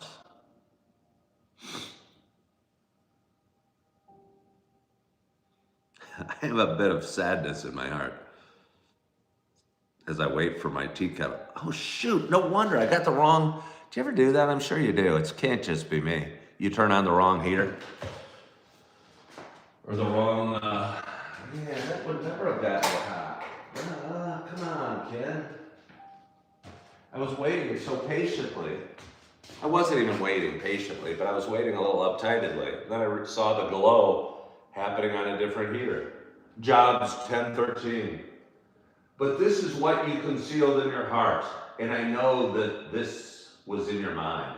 I have a bit of sadness in my heart as I wait for my tea kettle. Oh shoot, no wonder I got the wrong. Do you ever do that? I'm sure you do. It can't just be me. You turn on the wrong heater. Or the wrong, yeah, that would never have gotten hot. Come on, kid. I was waiting so patiently. I wasn't even waiting patiently, but I was waiting a little uptightedly. Then I saw the glow happening on a different heater. Jobs 1013. But this is what you concealed in your heart, and I know that this was in your mind.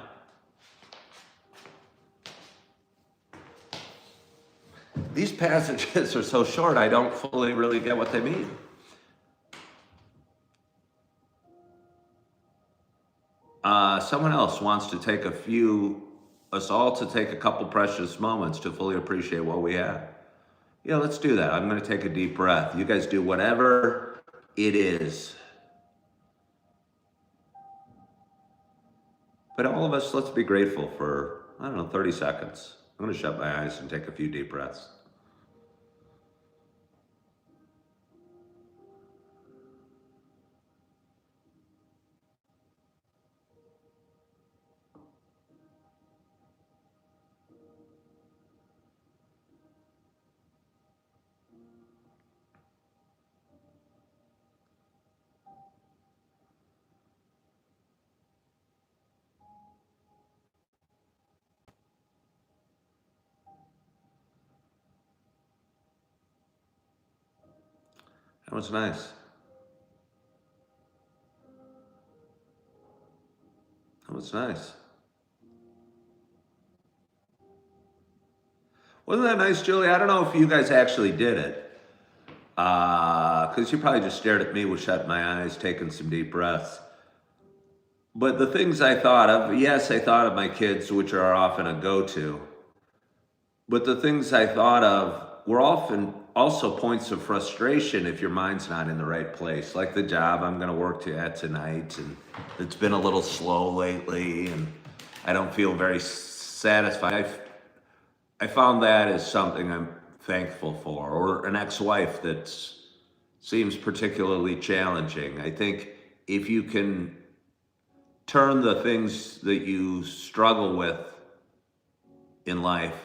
These passages are so short, I don't fully really get what they mean. Someone else wants to take us all to take a couple precious moments to fully appreciate what we have. Yeah, let's do that. I'm going to take a deep breath. You guys do whatever it is. But all of us, let's be grateful for, 30 seconds. I'm going to shut my eyes and take a few deep breaths. That was nice. That was nice. Wasn't that nice, Julie? I don't know if you guys actually did it. Because you probably just stared at me with shutting my eyes, taking some deep breaths. But the things I thought of, yes, I thought of my kids, which are often a go-to. But the things I thought of were often also points of frustration if your mind's not in the right place. Like the job I'm going to work at tonight, and it's been a little slow lately, and I don't feel very satisfied. I found that as something I'm thankful for, or an ex-wife that seems particularly challenging. I think if you can turn the things that you struggle with in life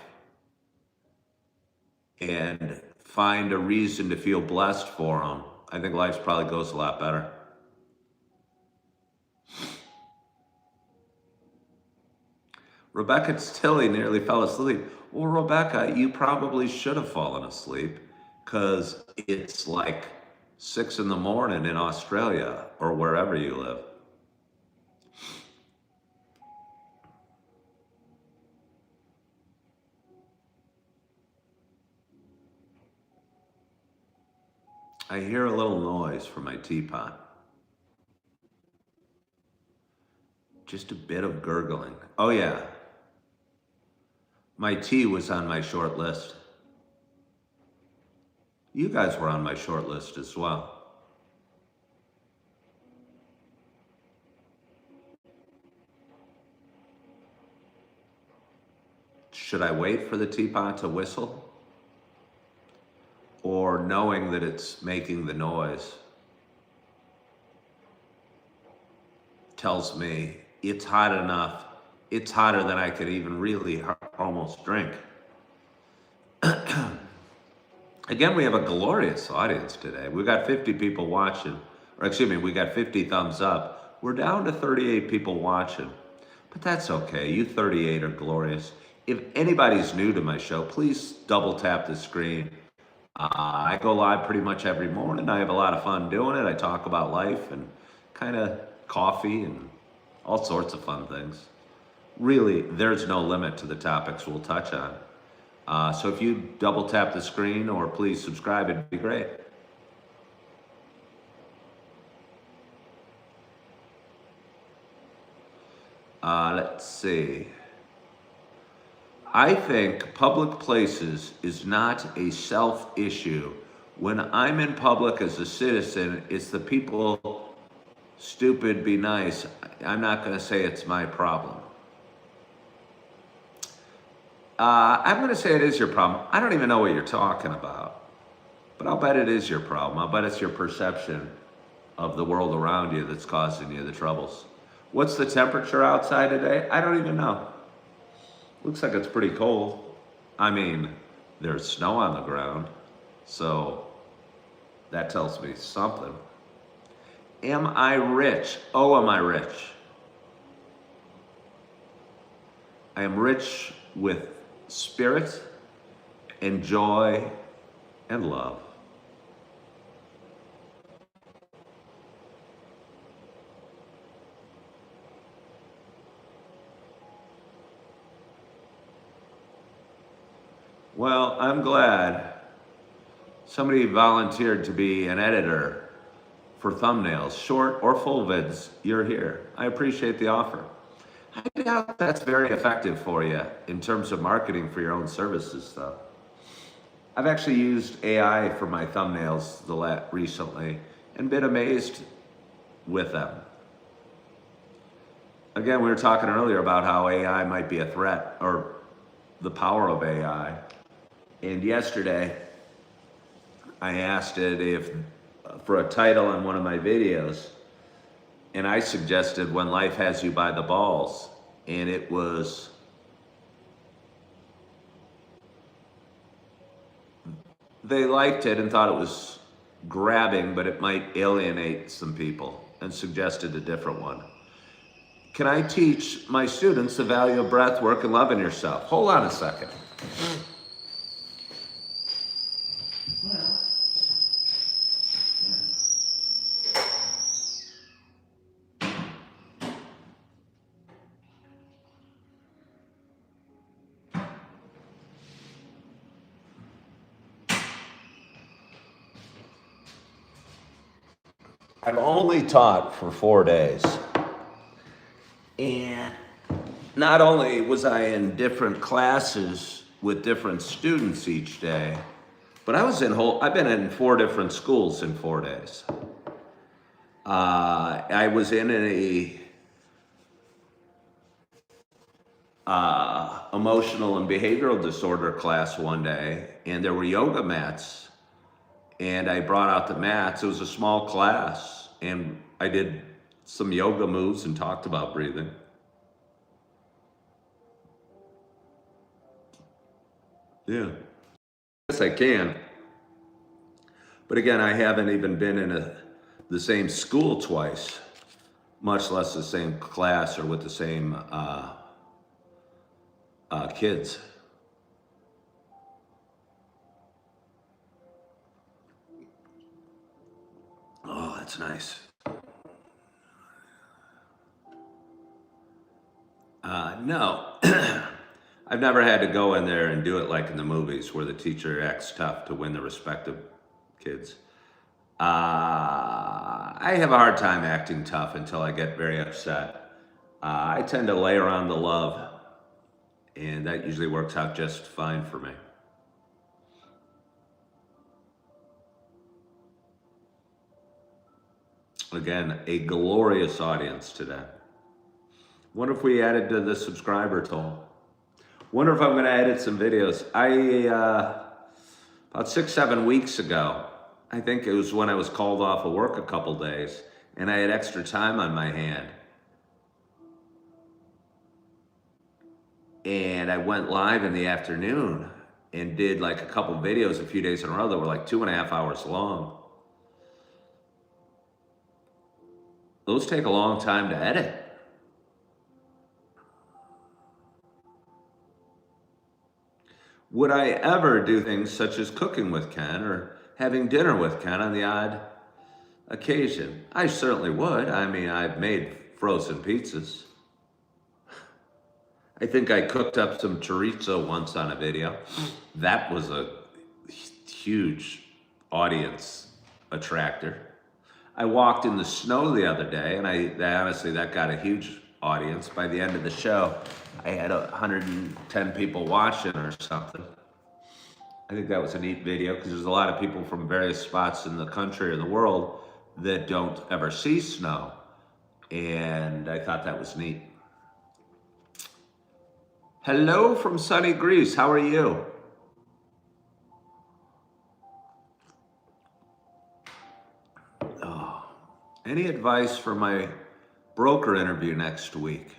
and find a reason to feel blessed for them, I think life probably goes a lot better. Rebecca Tilly nearly fell asleep. Well, Rebecca, you probably should have fallen asleep because it's like 6 in the morning in Australia or wherever you live. I hear a little noise from my teapot. Just a bit of gurgling. Oh yeah. My tea was on my short list. You guys were on my short list as well. Should I wait for the teapot to whistle? Or knowing that it's making the noise tells me it's hot enough, it's hotter than I could even really almost drink. Again, we have a glorious audience today. We've got 50 people watching, or excuse me, we got 50 thumbs up. We're down to 38 people watching, but that's okay. You 38 are glorious. If anybody's new to my show, please double tap the screen. I go live pretty much every morning. I have a lot of fun doing it. I talk about life and kind of coffee and all sorts of fun things. Really, there's no limit to the topics we'll touch on. So if you double tap the screen or please subscribe, it'd be great. Let's see. I think public places is not a self issue. When I'm in public as a citizen, it's the people, stupid, be nice. I'm not going to say it's my problem. I'm going to say it is your problem. I don't even know what you're talking about, but I'll bet it is your problem. I'll bet it's your perception of the world around you that's causing you the troubles. What's the temperature outside today? I don't even know. Looks like it's pretty cold. I mean, there's snow on the ground, so that tells me something. Am I rich? Oh, am I rich? I am rich with spirit and joy and love. Well, I'm glad somebody volunteered to be an editor for thumbnails, short or full vids. You're here. I appreciate the offer. I doubt that's very effective for you in terms of marketing for your own services, though. I've actually used AI for my thumbnails recently and been amazed with them. Again, we were talking earlier about how AI might be a threat, or the power of AI. And yesterday, I asked it if for a title on one of my videos, and I suggested When Life Has You by the Balls, and it was they liked it and thought it was grabbing, but it might alienate some people, and suggested a different one. Can I teach my students the value of breath work and loving yourself? Hold on a second. Well, I've only taught for 4 days. And not only was I in different classes with different students each day, but I've been in 4 different schools in 4 days. I was in a emotional and behavioral disorder class one day, and there were yoga mats, and I brought out the mats. It was a small class, and I did some yoga moves and talked about breathing. Yeah. Yes, I can. But again, I haven't even been in the same school twice, much less the same class or with the same kids. Oh, that's nice. No, I've never had to go in there and do it like in the movies where the teacher acts tough to win the respect of kids. I have a hard time acting tough until I get very upset. I tend to layer on the love, and that usually works out just fine for me. Again, a glorious audience today. Wonder if we added to the subscriber toll. Wonder if I'm going to edit some videos. About 6-7 weeks ago, I think it was when I was called off of work a couple days, and I had extra time on my hand. And I went live in the afternoon and did like a couple videos a few days in a row that were like 2.5 hours long. Those take a long time to edit. Would I ever do things such as cooking with Ken or having dinner with Ken on the odd occasion? I certainly would. I mean, I've made frozen pizzas. I think I cooked up some chorizo once on a video. That was a huge audience attractor. I walked in the snow the other day, and I honestly, that got a huge audience. By the end of the show, I had 110 people watching or something. I think that was a neat video because there's a lot of people from various spots in the country or the world that don't ever see snow. And I thought that was neat. Hello from sunny Greece. How are you? Oh, any advice for my broker interview next week?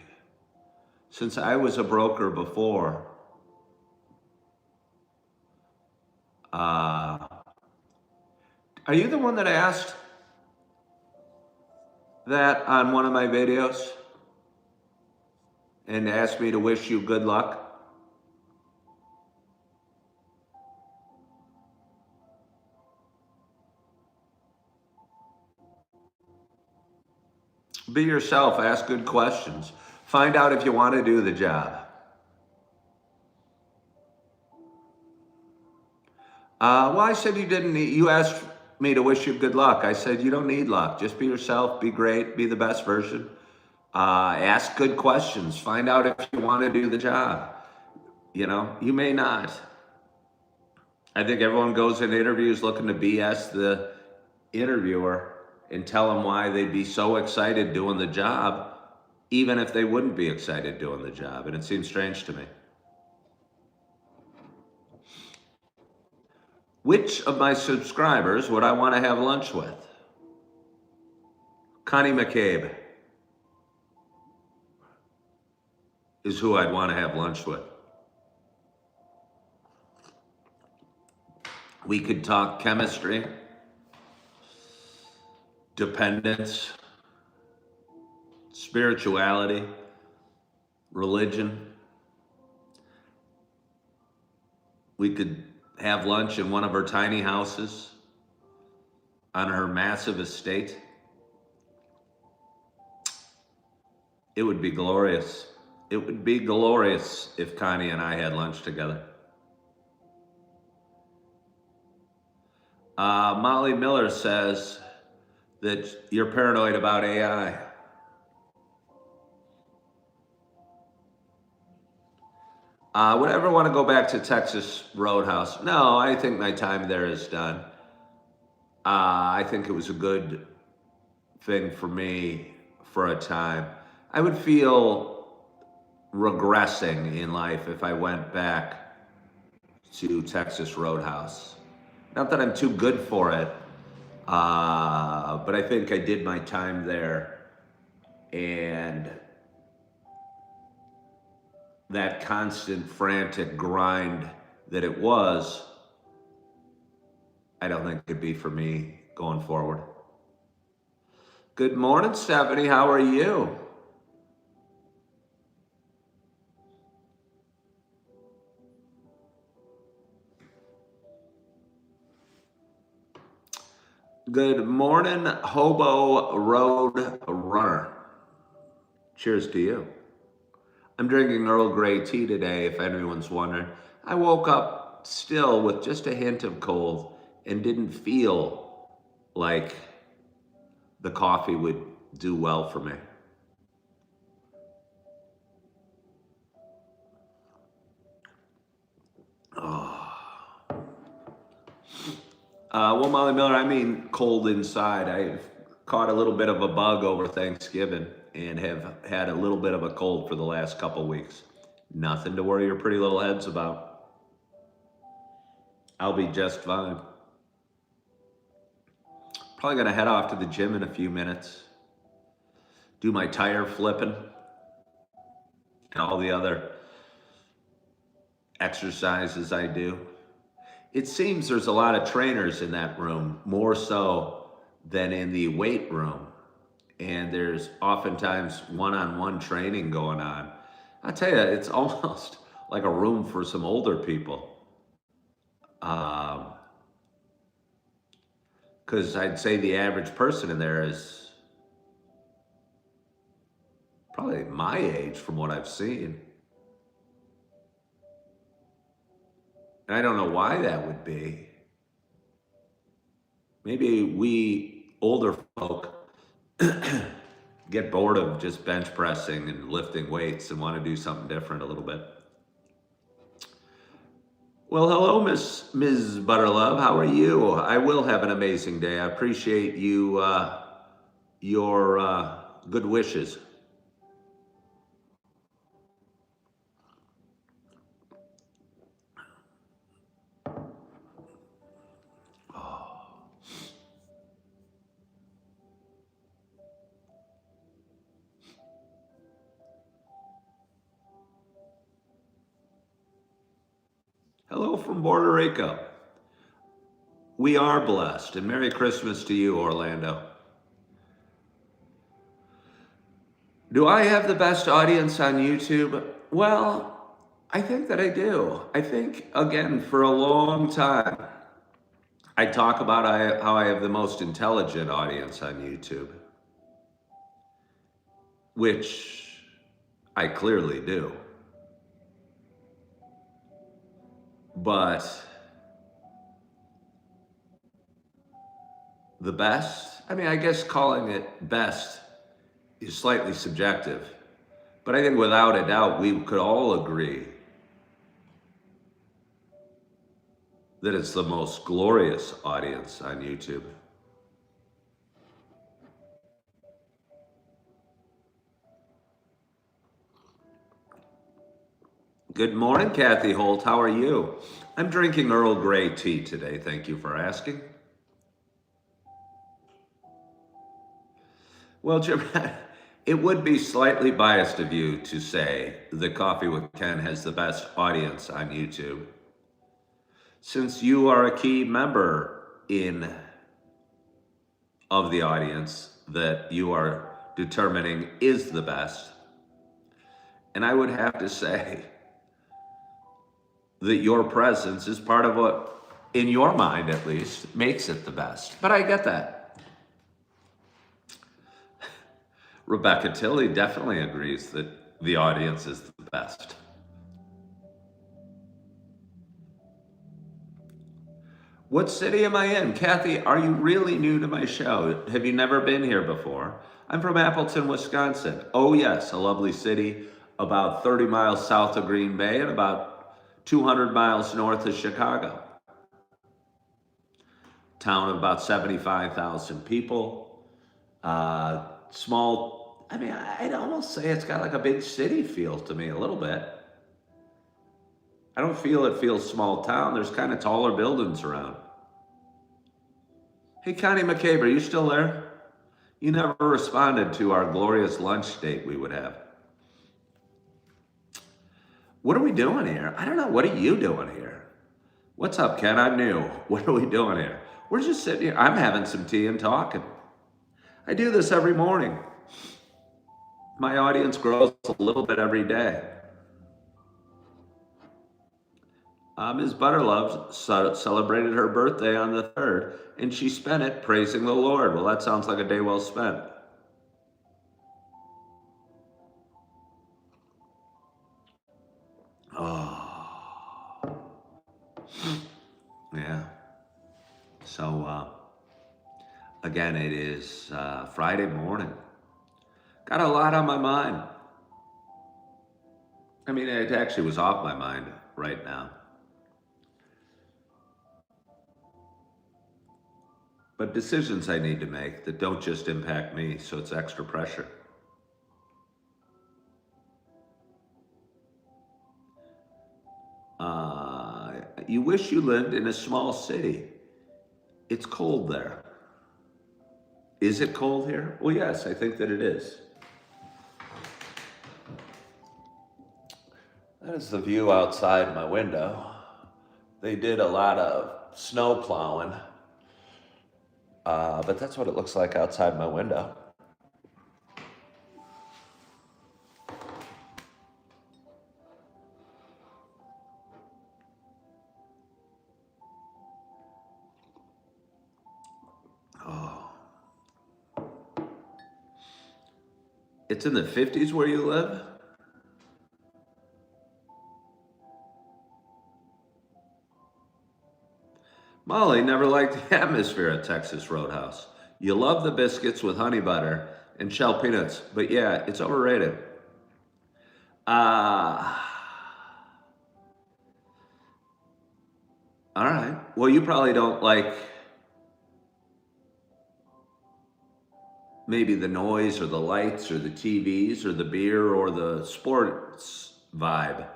Since I was a broker before, are you the one that asked that on one of my videos and asked me to wish you good luck? Be yourself, ask good questions. Find out if you want to do the job. Well, I said you didn't need, you asked me to wish you good luck. I said you don't need luck. Just be yourself, be great, be the best version. Ask good questions. Find out if you want to do the job. You know, you may not. I think everyone goes in interviews looking to BS the interviewer and tell them why they'd be so excited doing the job, even if they wouldn't be excited doing the job. And it seems strange to me. Which of my subscribers would I want to have lunch with? Connie McCabe is who I'd want to have lunch with. We could talk chemistry, dependence, spirituality, religion. We could have lunch in one of her tiny houses on her massive estate. It would be glorious. It would be glorious if Connie and I had lunch together. Molly Miller says that you're paranoid about AI. Would I ever want to go back to Texas Roadhouse? No, I think my time there is done. I think it was a good thing for me for a time. I would feel regressing in life if I went back to Texas Roadhouse. Not that I'm too good for it, but I think I did my time there And that constant frantic grind that it was, I don't think could be for me going forward. Good morning, Stephanie. How are you? Good morning, Hobo Road Runner. Cheers to you. I'm drinking Earl Grey tea today, if anyone's wondering. I woke up still with just a hint of cold and didn't feel like the coffee would do well for me. Well, Molly Miller, I mean cold inside. I've caught a little bit of a bug over Thanksgiving and have had a little bit of a cold for the last couple weeks. Nothing to worry your pretty little heads about. I'll be just fine. Probably gonna head off to the gym in a few minutes. Do my tire flipping and all the other exercises I do. It seems there's a lot of trainers in that room, more so than in the weight room. And there's oftentimes one-on-one training going on. I tell you, it's almost like a room for some older people. Because I'd say the average person in there is probably my age from what I've seen. And I don't know why that would be. Maybe we older folk get bored of just bench pressing and lifting weights and want to do something different a little bit. Well, hello, Ms. Butterlove. How are you? I will have an amazing day. I appreciate you, your good wishes. Hello from Puerto Rico. We are blessed, and Merry Christmas to you, Orlando. Do I have the best audience on YouTube? Well, I think that I do. I think, again, for a long time, I talk about how I have the most intelligent audience on YouTube, which I clearly do. But the best, I mean, I guess calling it best is slightly subjective. But I think without a doubt, we could all agree that it's the most glorious audience on YouTube. Good morning, Kathy Holt. How are you? I'm drinking Earl Grey tea today. Thank you for asking. Well, Jim, it would be slightly biased of you to say that Coffee with Ken has the best audience on YouTube, since you are a key member of the audience that you are determining is the best. And I would have to say that your presence is part of what, in your mind at least, makes it the best. But I get that. Rebecca Tilley definitely agrees that the audience is the best. What city am I in? Kathy, are you really new to my show? Have you never been here before? I'm from Appleton, Wisconsin. Oh yes, a lovely city about 30 miles south of Green Bay and about 200 miles north of Chicago. Town of about 75,000 people. Small, I mean, I'd almost say it's got like a big city feel to me a little bit. I don't feel it feels small town. There's kind of taller buildings around. Hey, Connie McCabe, are you still there? You never responded to our glorious lunch date we would have. What are we doing here? I don't know. What are you doing here? What's up, Ken? I'm new. What are we doing here? We're just sitting here. I'm having some tea and talking. I do this every morning. My audience grows a little bit every day. Ms. Butterlove celebrated her birthday on the 3rd, and she spent it praising the Lord. Well, that sounds like a day well spent. Oh, yeah. So, again, it is Friday morning. Got a lot on my mind. I mean, it actually was off my mind right now. But decisions I need to make that don't just impact me, so it's extra pressure. You wish you lived in a small city. It's cold there. Is it cold here? Well, yes, I think that it is. That is the view outside my window. They did a lot of snow plowing, but that's what it looks like outside my window. Oh. It's in the 50s where you live? Molly never liked the atmosphere at Texas Roadhouse. You love the biscuits with honey butter and shell peanuts, but yeah, it's overrated. All right. Well, you probably don't like maybe the noise or the lights or the TVs or the beer or the sports vibe.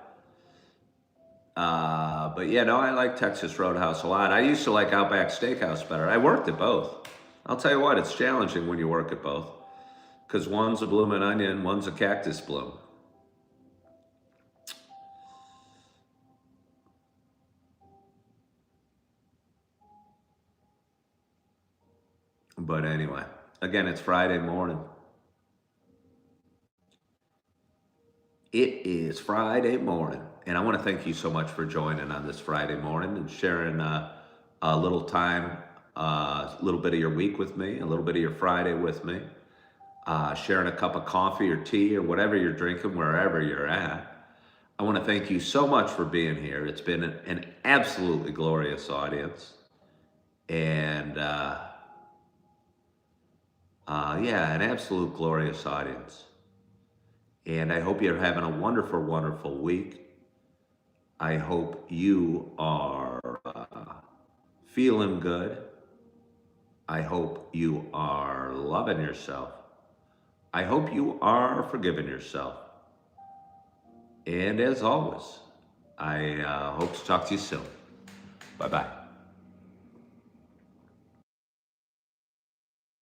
But yeah, no, I like Texas Roadhouse a lot. I used to like Outback Steakhouse better. I worked at both. I'll tell you what, it's challenging when you work at both. Because one's a bloomin' onion, one's a cactus bloom. But anyway, again, it's Friday morning. It is Friday morning, and I want to thank you so much for joining on this Friday morning and sharing a little time, a little bit of your week with me, a little bit of your Friday with me, sharing a cup of coffee or tea or whatever you're drinking, wherever you're at. I want to thank you so much for being here. It's been an absolutely glorious audience, and yeah, an absolute glorious audience. And I hope you're having a wonderful, wonderful week. I hope you are feeling good. I hope you are loving yourself. I hope you are forgiving yourself. And as always, I hope to talk to you soon. Bye-bye.